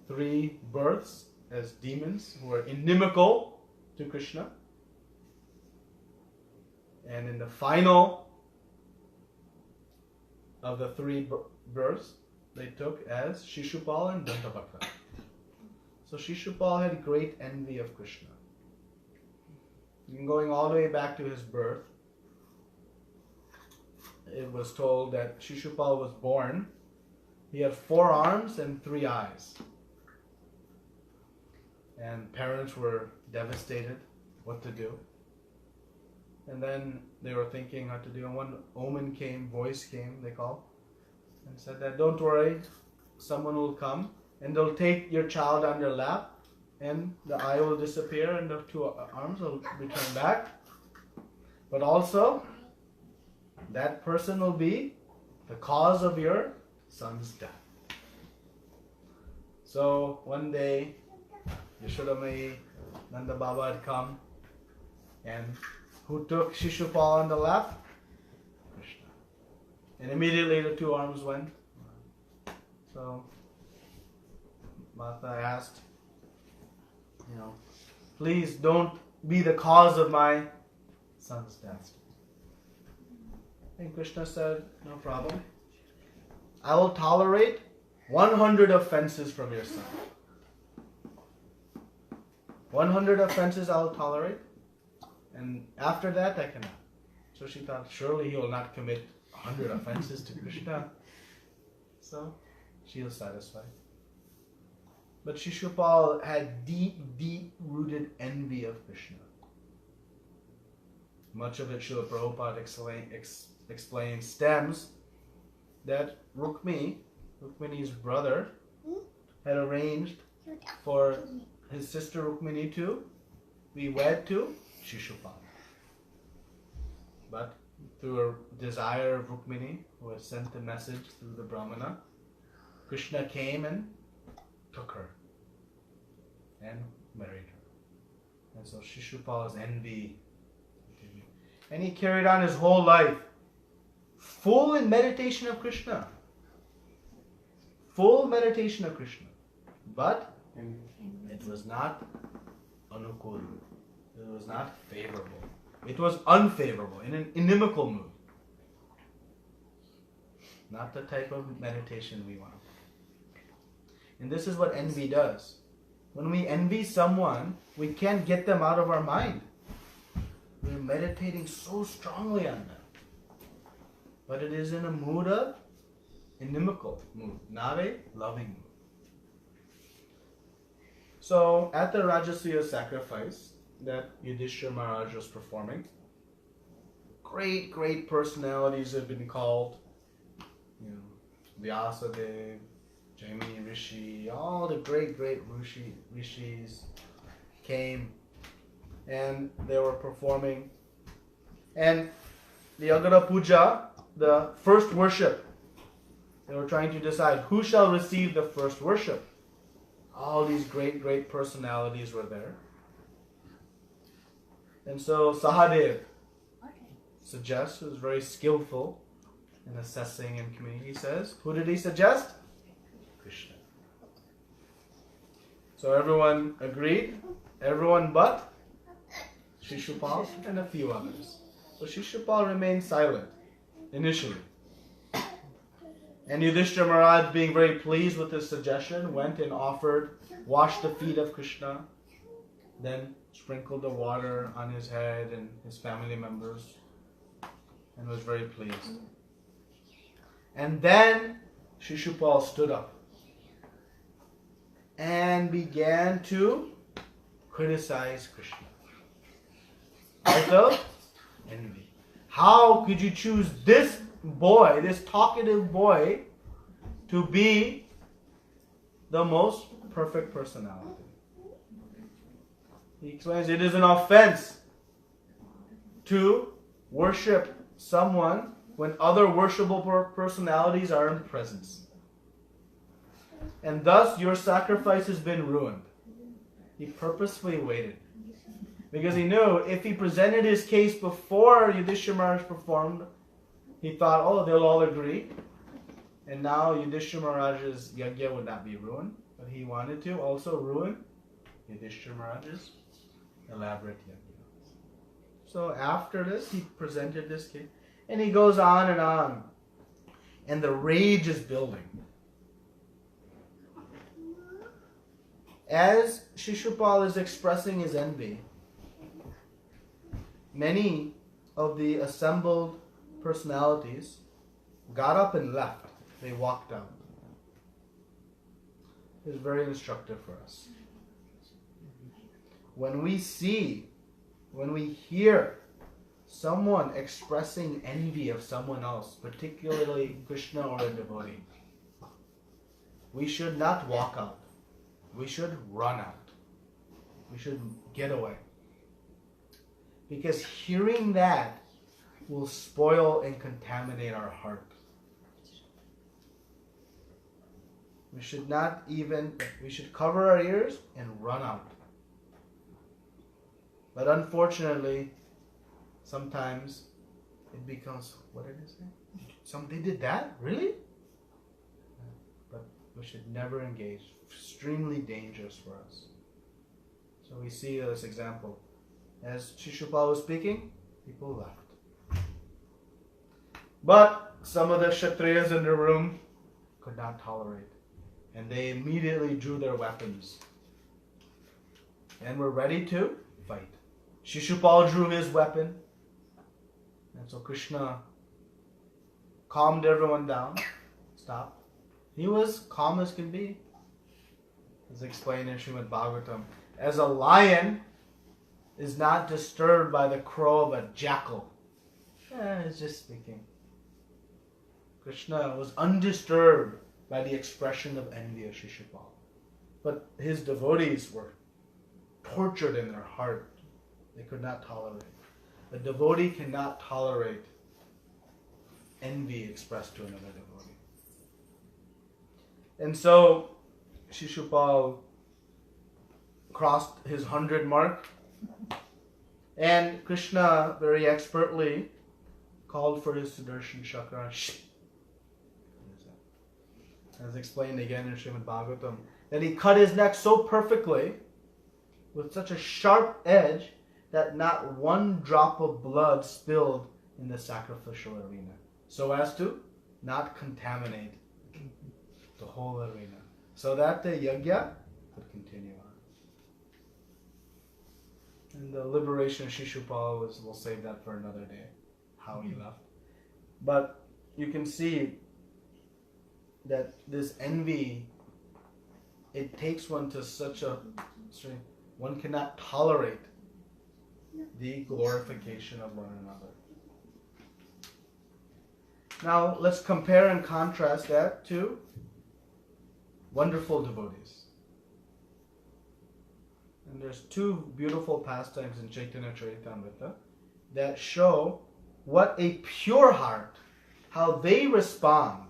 3 births as demons who were inimical to Krishna. And in the final of the 3 births, they took as Shishupal and Dantavakra. So Shishupal had great envy of Krishna. And going all the way back to his birth, it was told that Shishupal was born. He had 4 arms and 3 eyes. And parents were devastated what to do. And then they were thinking what to do. And one voice came, they called, and said that don't worry, someone will come and they'll take your child on their lap and the eye will disappear and the 2 arms will return back. But also, that person will be the cause of your son's death. So one day, Yashodamai, Nanda Baba had come, and who took Shishupal on the lap? Krishna. And immediately the 2 arms went. So Mata asked, please don't be the cause of my son's death. And Krishna said, no problem. I will tolerate 100 offenses from your son. 100 offenses I will tolerate, and after that I cannot. So she thought, surely he will not commit 100 offenses to Krishna. So she was satisfied. But Shishupal had deep rooted envy of Krishna. Much of it Srila Prabhupada explains stems that Rukmini's brother, had arranged for his sister Rukmini to be wed to Shishupal. But through a desire of Rukmini, who had sent the message through the Brahmana, Krishna came and took her and married her. And so Shishupal's envy continued. And he carried on his whole life full in meditation of Krishna. Full meditation of Krishna. But it was not anukul. It was not favorable. It was unfavorable, in an inimical mood. Not the type of meditation we want. And this is what envy does. When we envy someone, we can't get them out of our mind. We're meditating so strongly on them. But it is in a mood of inimical mood, not a loving mood. So, at the Rajasuya sacrifice that Yudhishthira Maharaj was performing, great personalities have been called. Vyasadeva, Jaimini Rishi, all the great rishis came and they were performing. And the Agara Puja, the first worship, they were trying to decide who shall receive the first worship. All these great personalities were there. And so Sahadev suggests, who was very skillful in assessing and communicating, he says, who did he suggest? Krishna. So everyone agreed, everyone but Shishupal and a few others. So Shishupal remained silent initially. And Yudhishthira Maharaj, being very pleased with his suggestion, went and washed the feet of Krishna, then sprinkled the water on his head and his family members, and was very pleased. And then Shishupal stood up and began to criticize Krishna out of envy. How could you choose this boy, this talkative boy, to be the most perfect personality? He explains it is an offense to worship someone when other worshipable personalities are in presence. And thus your sacrifice has been ruined. He purposefully waited. Because he knew if he presented his case before Yudhishthira Maharaj performed, he thought, oh, they'll all agree. And now Yudhishthira Maharaj's yajna would not be ruined. But he wanted to also ruin Yudhishthira Maharaj's elaborate yajna. So after this, he presented this case. And he goes on and on. And the rage is building. As Shishupal is expressing his envy, many of the assembled personalities got up and left. They walked out. It's very instructive for us. When we see, when we hear someone expressing envy of someone else, particularly Krishna or a devotee, we should not walk out. We should run out. We should get away. Because hearing that will spoil and contaminate our heart. We should not even, we should cover our ears and run out. But unfortunately, sometimes it becomes, what did it say? They did that? Really? But we should never engage. Extremely dangerous for us. So we see this example. As Shishupal was speaking, people left. But some of the Kshatriyas in the room could not tolerate. And they immediately drew their weapons. And were ready to fight. Shishupal drew his weapon. And so Krishna calmed everyone down. Stopped. He was calm as can be. As explained in Srimad Bhagavatam. As a lion is not disturbed by the crow of a jackal. It's just speaking. Krishna was undisturbed by the expression of envy of Shishupal. But his devotees were tortured in their heart. They could not tolerate. A devotee cannot tolerate envy expressed to another devotee. And so Shishupal crossed his 100 mark, and Krishna very expertly called for his Sudarshan Chakra. As explained again in Srimad Bhagavatam, that he cut his neck so perfectly with such a sharp edge that not one drop of blood spilled in the sacrificial arena, so as to not contaminate the whole arena, so that the yajna could continue on. And the liberation of Shishupal we'll save that for another day, how he left. But you can see that this envy, it takes one to such a extreme. One cannot tolerate the glorification of one another. Now let's compare and contrast that to wonderful devotees. And there's two beautiful pastimes in Chaitanya Charitamrita that show what a pure heart, how they respond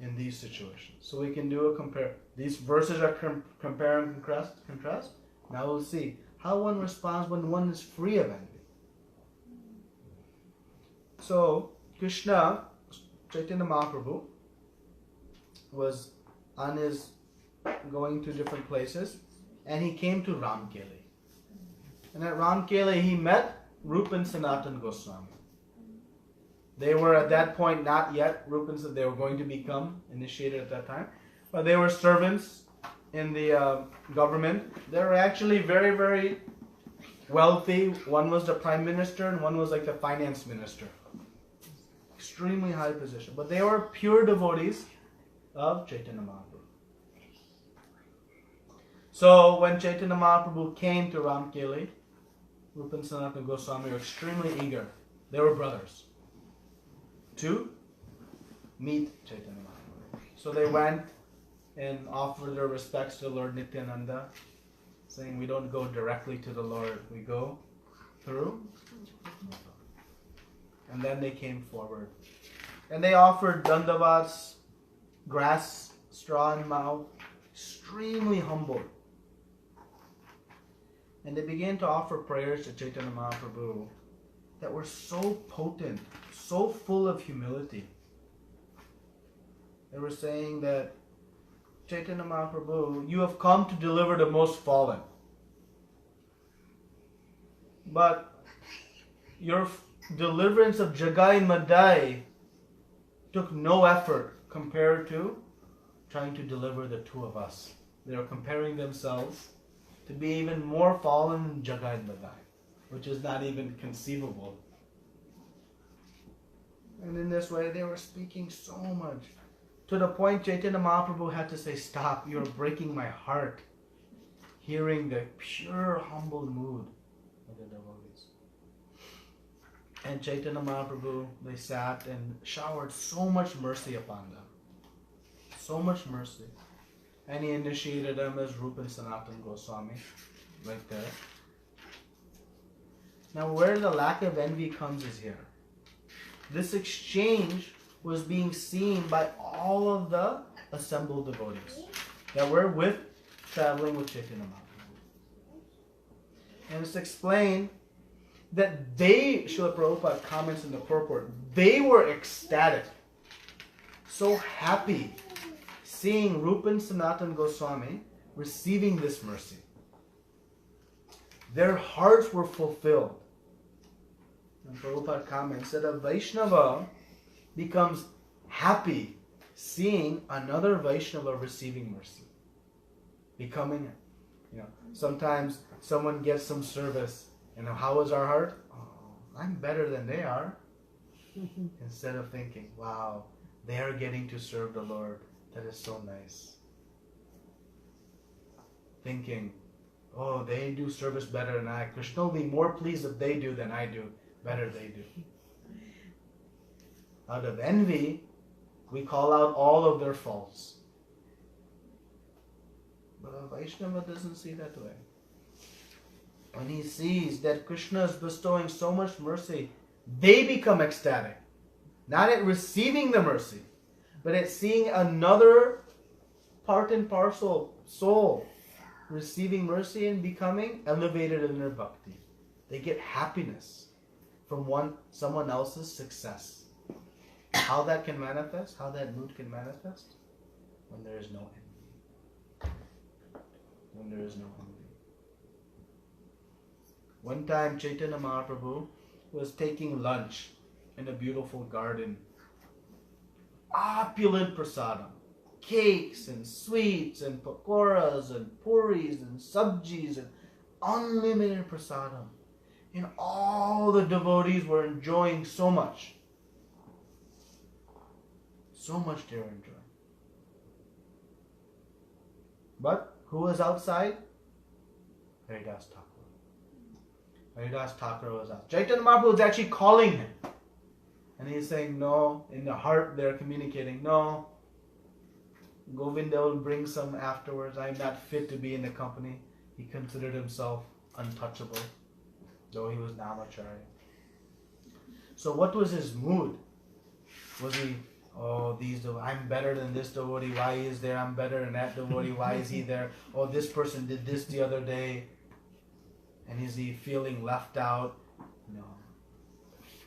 in these situations. So we can do a compare. These verses are compare and contrast. Now we'll see how one responds when one is free of envy. So Krishna, Chaitanya Mahaprabhu, was on his going to different places, and he came to Ramkeli. And at Ramkeli he met Rupa and Sanatana Goswami. They were at that point not yet Rupa and Sanatana, they were going to become initiated at that time, but they were servants in the government. They were actually very, very wealthy. One was the prime minister and one was like the finance minister. Extremely high position. But they were pure devotees of Chaitanya Mahaprabhu. So when Chaitanya Mahaprabhu came to Ramkeli, Rupa and Sanatana Goswami were extremely eager. They were brothers. To meet Chaitanya Mahaprabhu. So they went and offered their respects to Lord Nityananda, saying we don't go directly to the Lord, we go through. And then they came forward. And they offered dandavats, grass, straw in mouth, extremely humble. And they began to offer prayers to Chaitanya Mahaprabhu that were so potent, so full of humility. They were saying that, Chaitanya Mahaprabhu, you have come to deliver the most fallen. But your deliverance of Jagai and Madai took no effort compared to trying to deliver the two of us. They are comparing themselves to be even more fallen than Jagai and Madai, which is not even conceivable. And in this way, they were speaking so much. To the point Chaitanya Mahaprabhu had to say, stop, you're breaking my heart. Hearing the pure, humble mood of the devotees. And Chaitanya Mahaprabhu, they sat and showered so much mercy upon them. So much mercy. And he initiated them as Rupa and Sanatana Goswami, right there. Now where the lack of envy comes is here. This exchange was being seen by all of the assembled devotees that were traveling with Chaitanya Mahaprabhu. And it's explained that they, Srila Prabhupada comments in the purport, they were ecstatic, so happy seeing Rupa and Sanatana Goswami receiving this mercy. Their hearts were fulfilled. And Prabhupada comments that a Vaishnava becomes happy seeing another Vaishnava receiving mercy. Becoming, sometimes someone gets some service, and how is our heart? Oh, I'm better than they are. Instead of thinking, wow, they are getting to serve the Lord. That is so nice. Thinking, oh, they do service better than I. Krishna will be more pleased if they do than I do. Better they do. Out of envy, we call out all of their faults. But a Vaishnava doesn't see that way. When he sees that Krishna is bestowing so much mercy, they become ecstatic. Not at receiving the mercy, but at seeing another part and parcel soul receiving mercy and becoming elevated in their bhakti. They get happiness from someone else's success. How that can manifest, how that mood can manifest? When there is no envy. When there is no envy. One time Chaitanya Mahaprabhu was taking lunch in a beautiful garden. Opulent prasadam. Cakes and sweets and pakoras and puris and sabjis and unlimited prasadam. And all the devotees were enjoying so much. So much they were enjoying. But who was outside? Haridas Thakur. Haridas Thakur was out. Chaitanya Mahaprabhu was actually calling him. And he's saying, no. In the heart they're communicating, no. Govinda will bring some afterwards. I'm not fit to be in the company. He considered himself untouchable, though he was Namacharya. So what was his mood? Was he, oh, I'm better than this devotee, why he is there? I'm better than that devotee, why is he there? Oh, this person did this the other day. And is he feeling left out? No.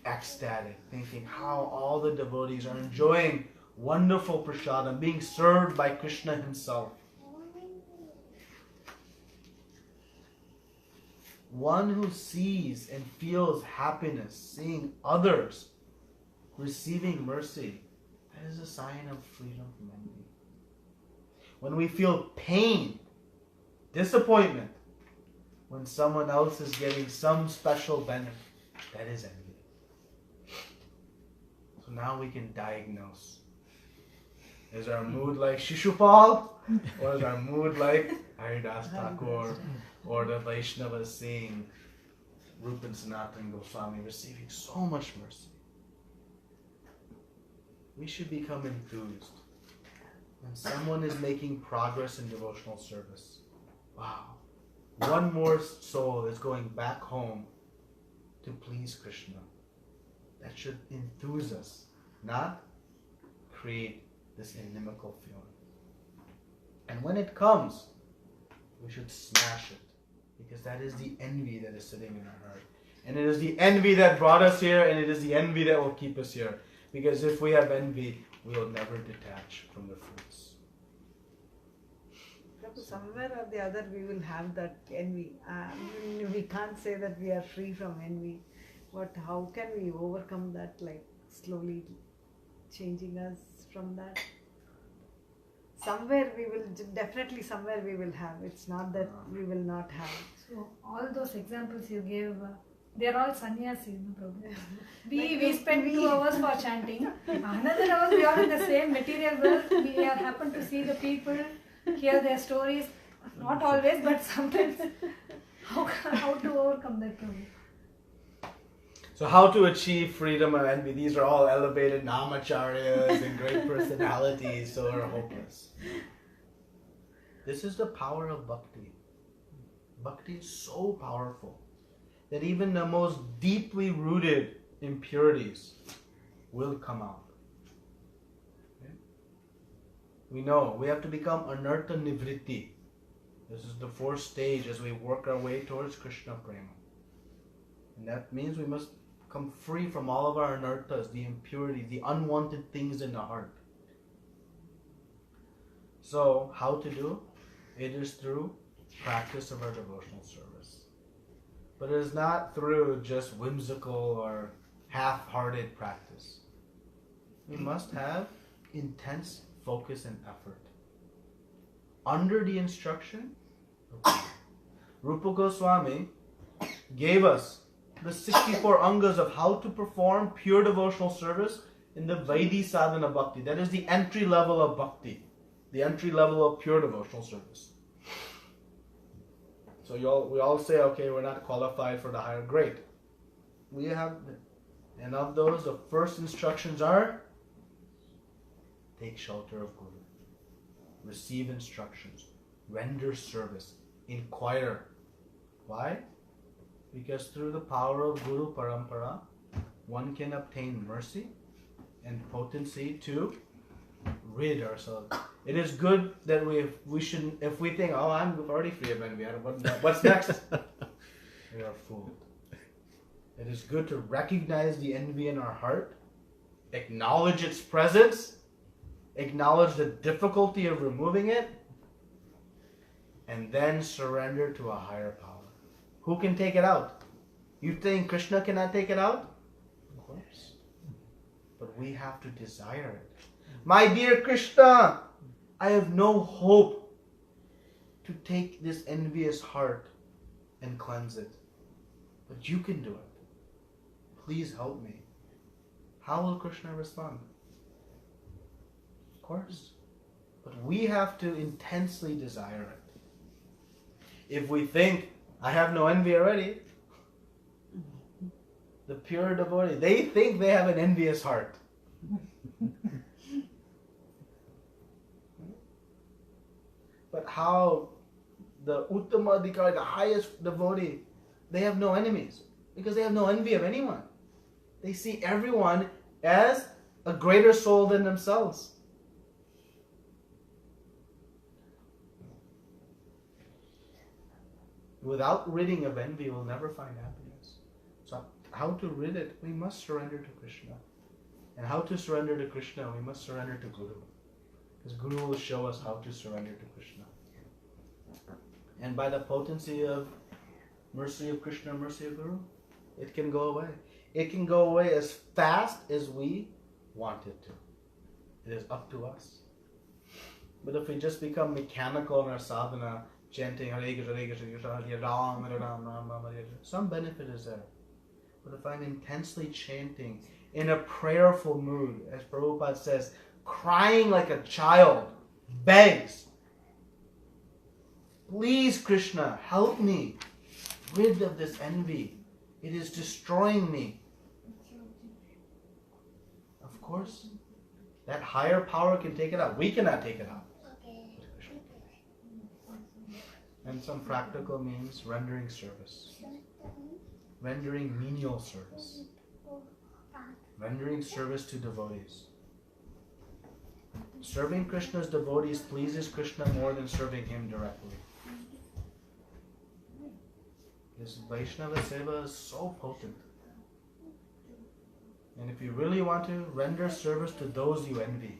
Ecstatic, thinking how all the devotees are enjoying wonderful prasadam, being served by Krishna himself. One who sees and feels happiness, seeing others receiving mercy, that is a sign of freedom from envy. When we feel pain, disappointment, when someone else is getting some special benefit, that is envy. So now we can diagnose. Is our mood like Shishupal? Or is our mood like Haridas Thakur? Or the Vaishnavas seeing Rupa and Sanatana Goswami receiving so much mercy? We should become enthused when someone is making progress in devotional service. Wow. One more soul is going back home to please Krishna. that should enthuse us, not create this inimical feeling. And when it comes, we should smash it, because that is the envy that is sitting in our heart. And it is the envy that brought us here, and it is the envy that will keep us here. Because if we have envy, we will never detach from the fruits. Somewhere or the other we will have that envy. We can't say that we are free from envy. But how can we overcome that, like slowly changing us from that? Somewhere we will, definitely somewhere we will have. It's not that we will not have. So all those examples you gave, they are all sannyasi, no problem. We spend 2 hours for chanting. Another hour we are in the same material world. We are happen to see the people, hear their stories. Not always, but sometimes. How to overcome that problem? So how to achieve freedom of envy? These are all elevated namacharyas and great personalities, so are hopeless. This is the power of bhakti. Bhakti is so powerful that even the most deeply rooted impurities will come out. Okay? We know we have to become anartha nivritti. This is the 4th stage as we work our way towards Krishna prema. And that means we must come free from all of our anarthas, the impurities, the unwanted things in the heart. So, how to do? It is through practice of our devotional service. But it is not through just whimsical or half-hearted practice. We must have intense focus and effort. Under the instruction, Rupa Goswami gave us the 64 angas of how to perform pure devotional service in the Vaidhi sadhana bhakti. That is the entry level of bhakti, the entry level of pure devotional service. So we all say, okay, we're not qualified for the higher grade. We have, and of those, the first instructions are, take shelter of Guru, receive instructions, render service, inquire. Why? Because through the power of Guru Parampara, one can obtain mercy and potency to rid ourselves. It is good that we shouldn't, if we think, oh, I'm already free of envy, what's next? We are fooled. It is good to recognize the envy in our heart, acknowledge its presence, acknowledge the difficulty of removing it, and then surrender to a higher power. Who can take it out? You think Krishna cannot take it out? Of course. But we have to desire it. My dear Krishna, I have no hope to take this envious heart and cleanse it. But you can do it. Please help me. How will Krishna respond? Of course. But we have to intensely desire it. If we think, I have no envy already, the pure devotee, they think they have an envious heart. But how the Uttama Adhikari, the highest devotee, they have no enemies because they have no envy of anyone. They see everyone as a greater soul than themselves. Without ridding of envy, we'll never find happiness. So how to rid it? We must surrender to Krishna. And how to surrender to Krishna? We must surrender to Guru. Because Guru will show us how to surrender to Krishna. And by the potency of mercy of Krishna, mercy of Guru, it can go away. It can go away as fast as we want it to. It is up to us. But if we just become mechanical in our sadhana, chanting Hare Krishna, Hare Krishna, Hare Ram, Hare Ram, Ram Ram, Hare Hare, some benefit is there. But if I'm intensely chanting in a prayerful mood, as Prabhupada says, crying like a child, begs, please Krishna, help me, rid of this envy. It is destroying me. Of course, that higher power can take it out. We cannot take it out. And some practical means rendering service. Rendering menial service. rendering service to devotees. Serving Krishna's devotees pleases Krishna more than serving him directly. This Vaishnava Seva is so potent. And if you really want to render service to those you envy,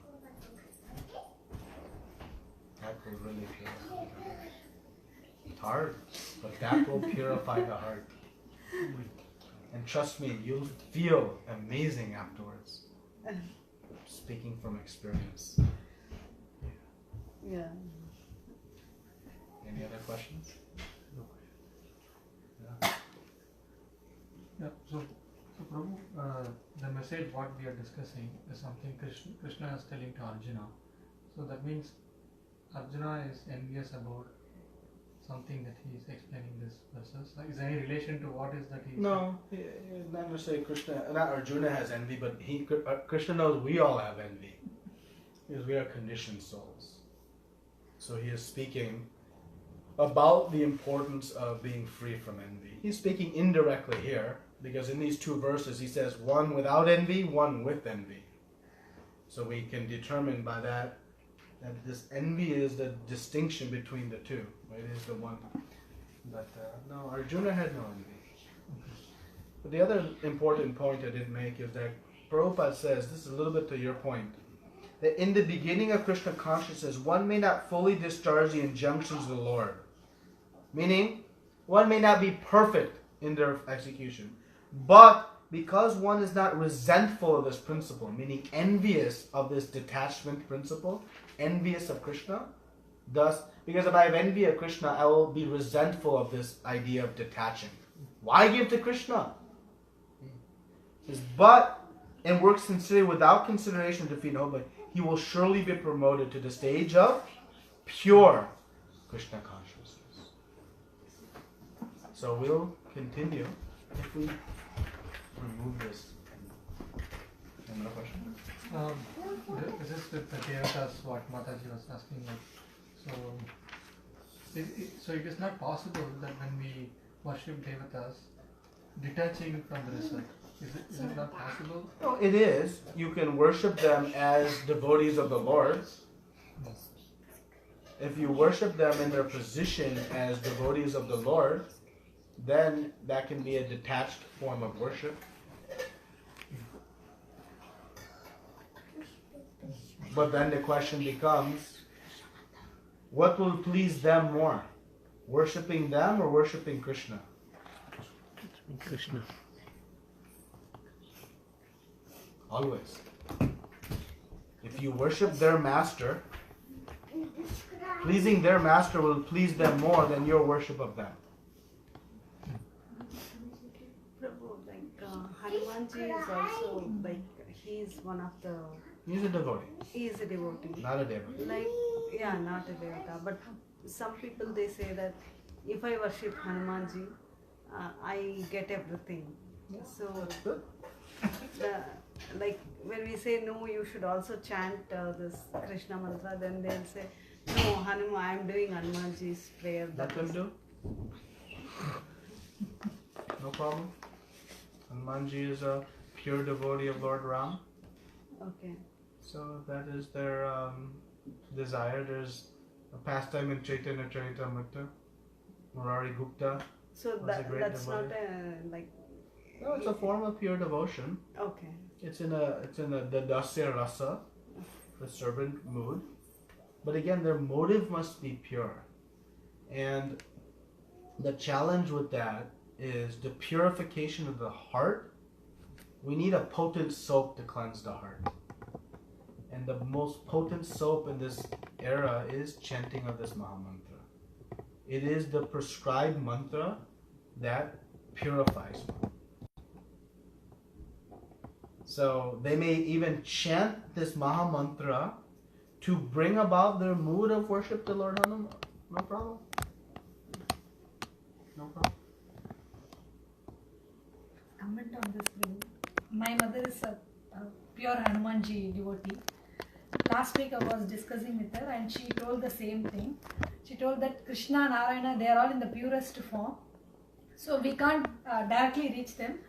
that will really purify the heart. It's hard, but that will purify the heart. And trust me, you'll feel amazing afterwards. Speaking from experience. Yeah. Any other questions? Yeah, so Prabhu, the message what we are discussing is something Krishna is telling to Arjuna. So that means Arjuna is envious about something that he is explaining this verses. Is there any relation to what is that he No, not necessarily Krishna, not Arjuna has envy, but Krishna knows we all have envy. Because we are conditioned souls. So he is speaking about the importance of being free from envy. He's speaking indirectly here, because in these two verses he says one without envy, one with envy. So we can determine by that this envy is the distinction between the two. It is the one. But no, Arjuna had no envy. But the other important point I didn't make is that Prabhupada says, this is a little bit to your point, that in the beginning of Krishna consciousness, one may not fully discharge the injunctions of the Lord. Meaning, one may not be perfect in their execution. But because one is not resentful of this principle, meaning envious of this detachment principle, envious of Krishna, thus, because if I have envy of Krishna, I will be resentful of this idea of detaching. Why give to Krishna? He says, but, and works sincerely without consideration to defeat nobody, he will surely be promoted to the stage of pure Krishna consciousness. So we'll continue if we remove this. Another question? This is with the devatas what Mataji was asking. So it is not possible that when we worship devatas, detaching from the result. Is it not possible? No, it is. You can worship them as devotees of the Lord. If you worship them in their position as devotees of the Lord, then that can be a detached form of worship. But then the question becomes, what will please them more? Worshipping them or worshipping Krishna? Krishna. Always. If you worship their master, pleasing their master will please them more than your worship of them. Prabhu, Hanumanji is also he's one of the. He's a devotee. He is a devotee. Not a devotee. Not a devata. But some people they say that if I worship Hanumanji, I get everything. So That's good. when we say no, you should also chant this Krishna mantra, then they'll say, no, Hanuman, I am doing Hanumanji's prayer. Let them do. No problem. Hanumanji is a pure devotee of Lord Ram. Okay. So if that is their desire. There's a pastime in Chaitanya Charitamrita. Murari Gupta. So was a great that's devotee. not No, it's a form of pure devotion. okay. It's in the dasya rasa, the servant mood. But again, their motive must be pure. And the challenge with that is the purification of the heart. We need a potent soap to cleanse the heart. And the most potent soap in this era is chanting of this Mahamantra. It is the prescribed mantra that purifies one. So they may even chant this Mahamantra to bring about their mood of worship to Lord Hanuman. No problem. No problem. Comment on this, Prabhu. My mother is a pure Hanumanji devotee. Last week I was discussing with her and she told the same thing. She told that Krishna and Narayana, they are all in the purest form. So we can't directly reach them.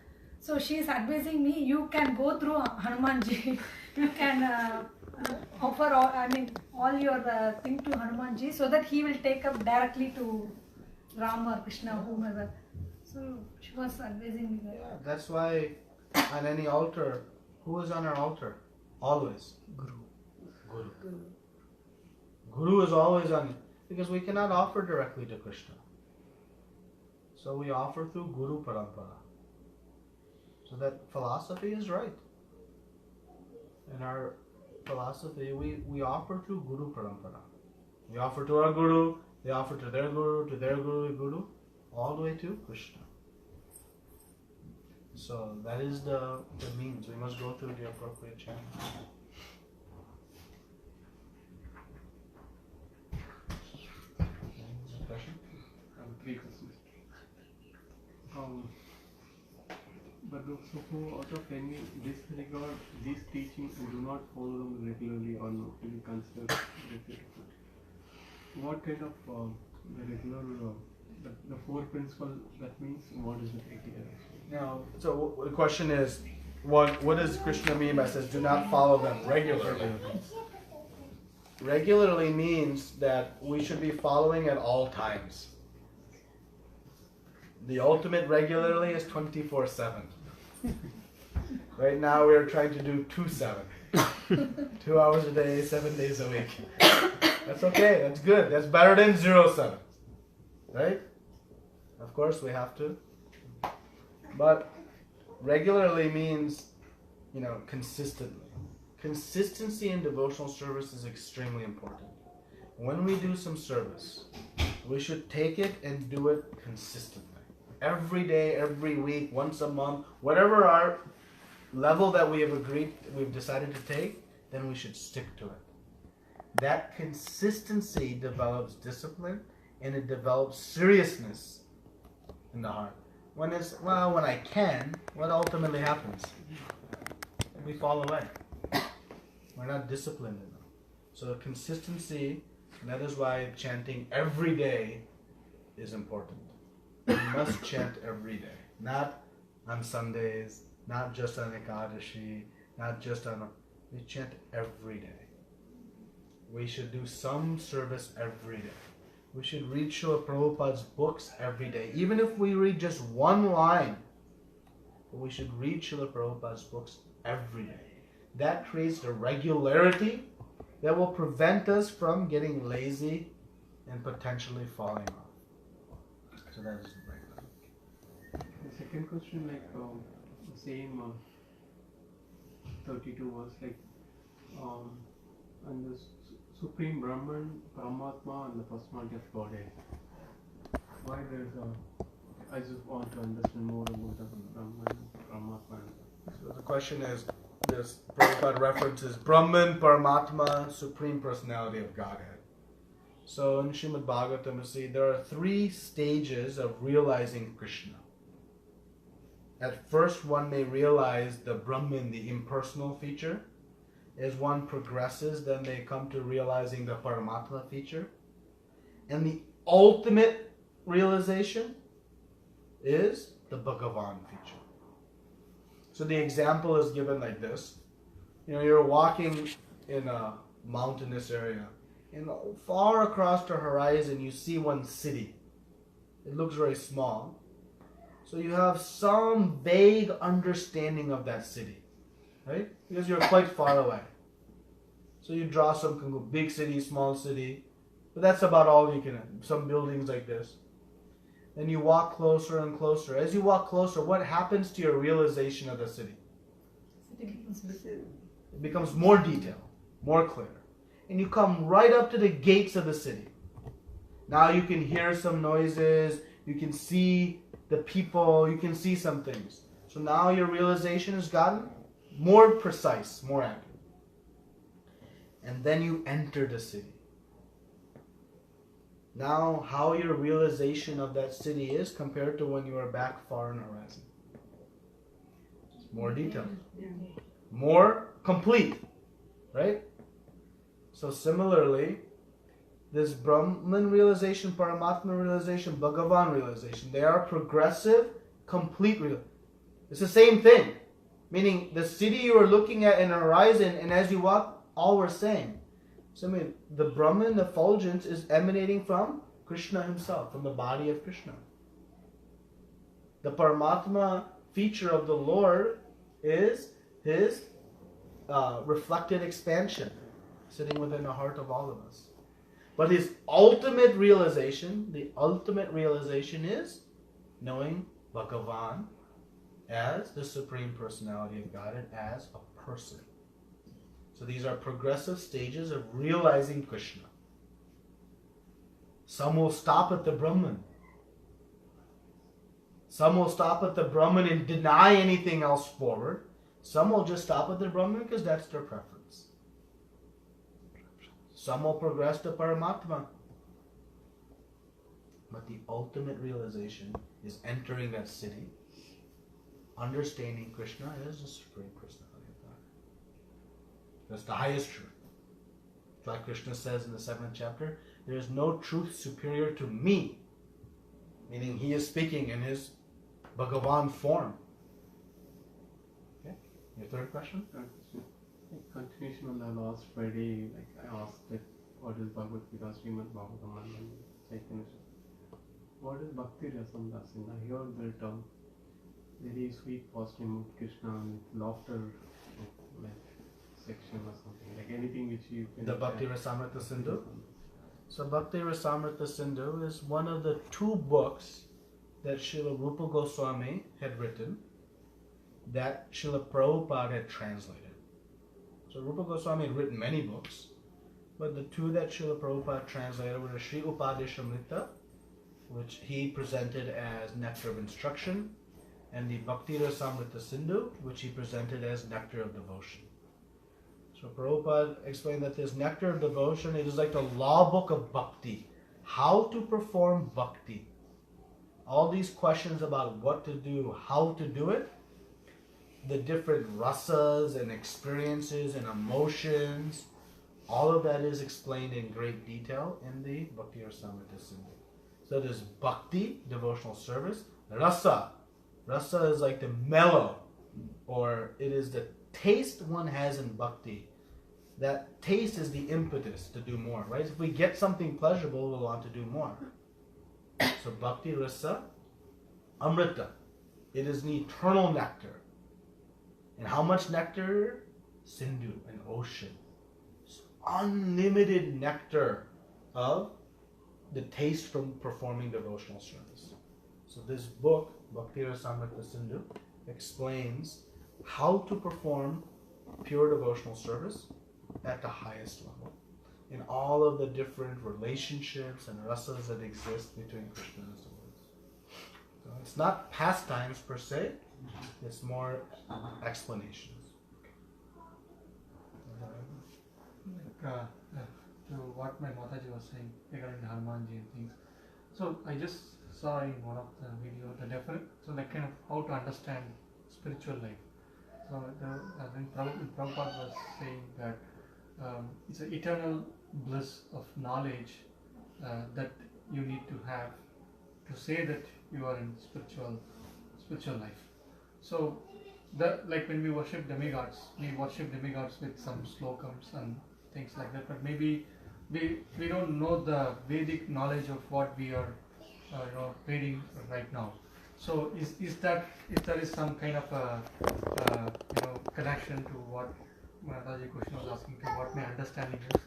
So she is advising me, you can go through Hanumanji. You can offer all your thing to Hanumanji so that he will take up directly to Ram or Krishna, whomever. So she was advising me that. Yeah, that's why on any altar, who is on our altar? Always. Guru. Guru. Guru is always on, because we cannot offer directly to Krishna. So we offer through Guru Parampara. So that philosophy is right. In our philosophy, we offer through Guru Parampara. We offer to our Guru, they offer to their Guru, all the way to Krishna. So that is the means. We must go through the appropriate channel. Question? I have 3 questions. But those who out of any disregard these teachings and do not follow them regularly or not really consider repetitive. What kind of the regular the 4 principles, that means what is it actually? Now, so the question is, what does Krishna mean by says do not follow them regularly? Regularly means that we should be following at all times. The ultimate regularly is 24/7. Right now we are trying to do 2/7. 2 hours a day, 7 days a week. That's okay, that's good. That's better than 0/7. Right? Of course we have to. But regularly means, consistently. Consistency in devotional service is extremely important. When we do some service, we should take it and do it consistently. Every day, every week, once a month, whatever our level that we've decided to take, then we should stick to it. That consistency develops discipline and it develops seriousness in the heart. When I can, what ultimately happens? We fall away. We're not disciplined enough. So consistency, and that is why chanting every day is important. We must chant every day. Not on Sundays, not just on Ekadashi, not just on... We chant every day. We should do some service every day. We should read Srila Prabhupada's books every day. Even if we read just one line, we should read Srila Prabhupada's books every day. That creates the regularity that will prevent us from getting lazy and potentially falling off. So that is regular. The second question, the same 32 verse, and the Supreme Brahman, Paramatma, and the personality of Godhead. Why there's I just want to understand more about the Brahman, Paramatma. So the question is, this Prabhupada references Brahman, Paramatma, Supreme Personality of Godhead. So in Srimad Bhagavatam, you see there are 3 stages of realizing Krishna. At first, one may realize the Brahman, the impersonal feature. As one progresses, then they come to realizing the Paramatma feature. And the ultimate realization is the Bhagavan feature. So the example is given like this. You're walking in a mountainous area, and far across the horizon you see one city. It looks very small. So you have some vague understanding of that city, right? Because you're quite far away. So you draw some big city, small city, but that's about all you can have. Some buildings like this. Then you walk closer and closer. As you walk closer, what happens to your realization of the city? It becomes more detailed, more clear. And you come right up to the gates of the city. Now you can hear some noises, you can see the people, you can see some things. So now your realization has gotten more precise, more accurate. And then you enter the city. Now how your realization of that city is compared to when you were back far on the horizon. It's more detailed. More complete. Right? So similarly, this Brahman realization, Paramatma realization, Bhagavan realization, they are progressive, complete realization. It's the same thing. Meaning the city you are looking at in a horizon, and as you walk, all we're saying. So I mean, the Brahman, the effulgence, is emanating from Krishna himself, from the body of Krishna. The Paramatma feature of the Lord is his reflected expansion, sitting within the heart of all of us. But his ultimate realization, the ultimate realization is knowing Bhagavan as the Supreme Personality of Godhead, as a person. So these are progressive stages of realizing Krishna. Some will stop at the Brahman. Some will stop at the Brahman and deny anything else forward. Some will just stop at the Brahman because that's their preference. Some will progress to Paramatma. But the ultimate realization is entering that city, understanding Krishna as the Supreme Personality of God. That's the highest truth. Like Krishna says in the 7th chapter, there is no truth superior to me. Meaning he is speaking in his Bhagavan form. Okay? Your third question? Continuation on the last Friday, like I asked that what is Bhagavad Gita, Srimad Bhagavatam, and Chaitanya. What is Bhakti Rasam Dasin? I heard that very sweet, positive mood Krishna with laughter, like section or something, like anything which you can. The Bhakti Rasamrita Sindhu? So Bhakti Rasamrita Sindhu is one of the 2 books that Srila Rupa Goswami had written that Srila Prabhupada had translated. So Rupa Goswami had written many books, but the 2 that Srila Prabhupada translated were the Sri Upadeshamrita, which he presented as Nectar of Instruction, and the Bhakti Rasamrita Sindhu, which he presented as Nectar of Devotion. So Prabhupada explained that this Nectar of Devotion, it is like the law book of Bhakti. How to perform Bhakti. All these questions about what to do, how to do it, the different rasas and experiences and emotions, all of that is explained in great detail in the Bhakti Rasamrita Sindhu. So there's Bhakti, devotional service. Rasa. Rasa is like the mellow, or it is the taste one has in Bhakti. That taste is the impetus to do more, right? If we get something pleasurable, we'll want to do more. So Bhakti Rasa, Amrita. It is the eternal nectar. And how much nectar? Sindhu, an ocean. It's unlimited nectar of the taste from performing devotional service. So this book, Bhakti Rasamrita Sindhu, explains how to perform pure devotional service at the highest level in all of the different relationships and rasas that exist between Krishna and his devotees. So it's not pastimes per se, it's more explanations. To what my Mataji was saying regarding Hanumanji and things. So I just saw in one of the video the different, so like kind of how to understand spiritual life. So when Prabhupada was saying that it's an eternal bliss of knowledge that you need to have to say that you are in spiritual life. So that, like when we worship demigods with some slokams and things like that, but maybe we don't know the Vedic knowledge of what we are reading right now. So is that, if there is some kind of a connection to what Mataji Krishna was asking, to what my understanding is?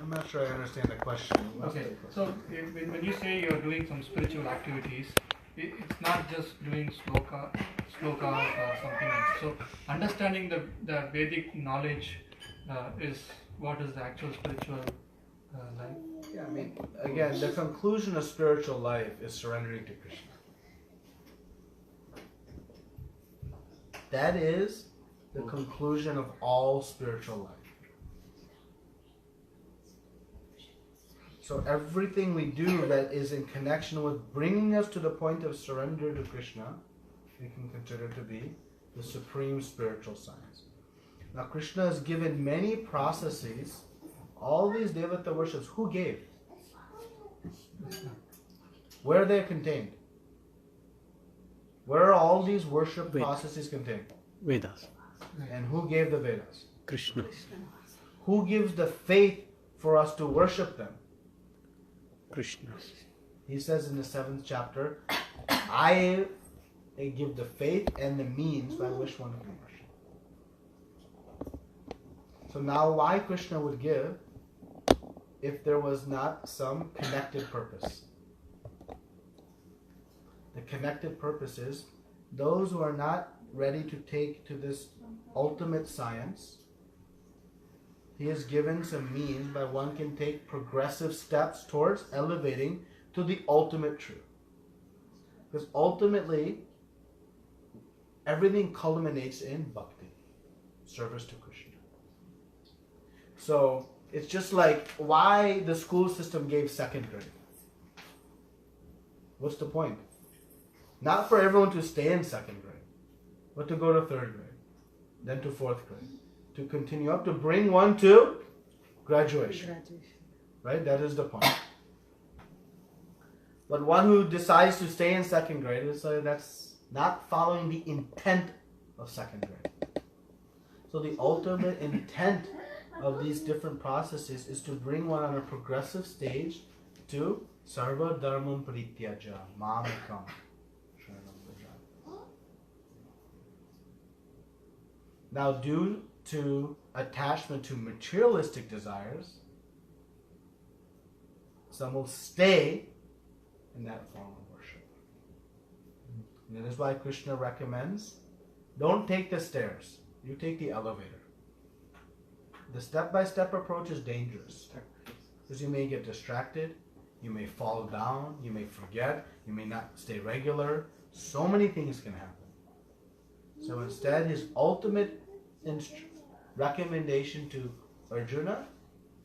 I'm not sure I understand the question. Okay, so when you say you're doing some spiritual activities, it's not just doing slokas or something else. So understanding the Vedic knowledge is what is the actual spiritual life. Yeah, I mean, again, the conclusion of spiritual life is surrendering to Krishna. That is the conclusion of all spiritual life. So everything we do that is in connection with bringing us to the point of surrender to Krishna, we can consider to be the supreme spiritual science. Now Krishna has given many processes. All these Devata worships, who gave? Where are they contained? Where are all these worship Ved. processes contained? Vedas. And who gave the Vedas? Krishna. Who gives the faith for us to worship them? Krishna. He says in the 7th chapter, I give the faith and the means by which one can worship. So now why Krishna would give if there was not some connected purpose? The connected purpose is those who are not ready to take to this ultimate science, he has given some means by one can take progressive steps towards elevating to the ultimate truth. Because ultimately, everything culminates in bhakti, service to Krishna. So, it's just like why the school system gave 2nd grade. What's the point? Not for everyone to stay in 2nd grade, but to go to 3rd grade, then to 4th grade, to continue up, to bring one to graduation. Right? That is the point. But one who decides to stay in 2nd grade, that's not following the intent of 2nd grade. So the ultimate intent of these different processes is to bring one on a progressive stage to sarva dharmam parityaja, mānavāḥ. Now, due to attachment to materialistic desires, some will stay in that form of worship. And that is why Krishna recommends, don't take the stairs, you take the elevator. The step-by-step approach is dangerous because you may get distracted, you may fall down, you may forget, you may not stay regular. So many things can happen. So instead, his ultimate recommendation to Arjuna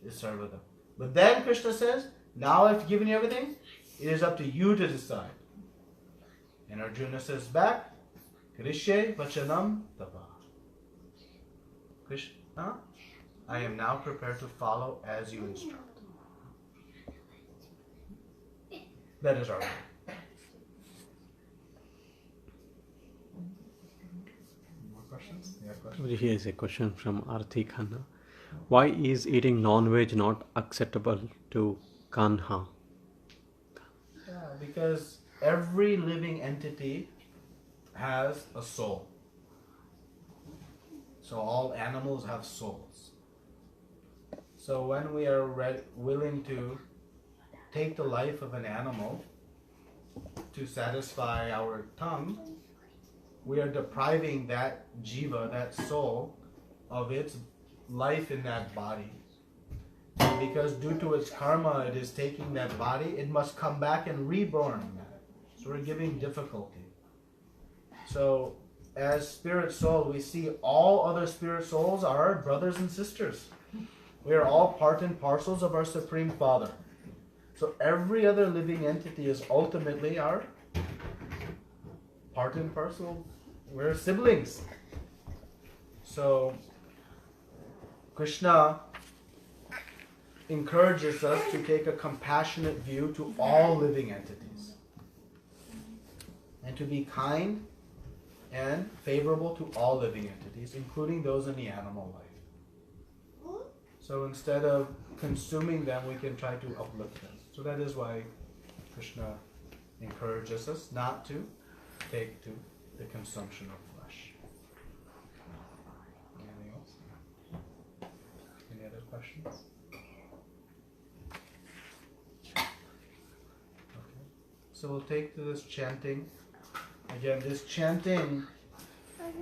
is sarvada. But then Krishna says, now I've given you everything, it is up to you to decide. And Arjuna says back, Krishe vachanam tava. Krishna, I am now prepared to follow as you instruct. That is our way. Questions? Yeah, questions? Here is a question from Arthi Khanna. Why is eating non-veg not acceptable to Kanha? Yeah, because every living entity has a soul. So all animals have souls. So when we are willing to take the life of an animal to satisfy our tongue, we are depriving that jiva, that soul, of its life in that body. And because due to its karma, it is taking that body, it must come back and reborn that. So we're giving difficulty. So as spirit soul, we see all other spirit souls are our brothers and sisters. We are all part and parcels of our Supreme Father. So every other living entity is ultimately our part and parcel. We're siblings. So Krishna encourages us to take a compassionate view to all living entities and to be kind and favorable to all living entities, including those in the animal life. So instead of consuming them, we can try to uplift them. So that is why Krishna encourages us not to take to the consumption of flesh. Anything else? Any other questions? Okay. So we'll take to this chanting. Again, this chanting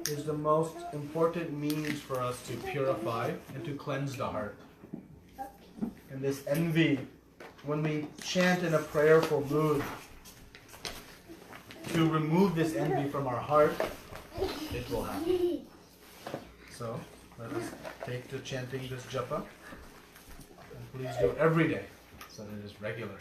is the most important means for us to purify and to cleanse the heart. And this envy, when we chant in a prayerful mood, to remove this envy from our heart, it will happen. So, let us take to chanting this japa. And please do it every day, so that it is regular.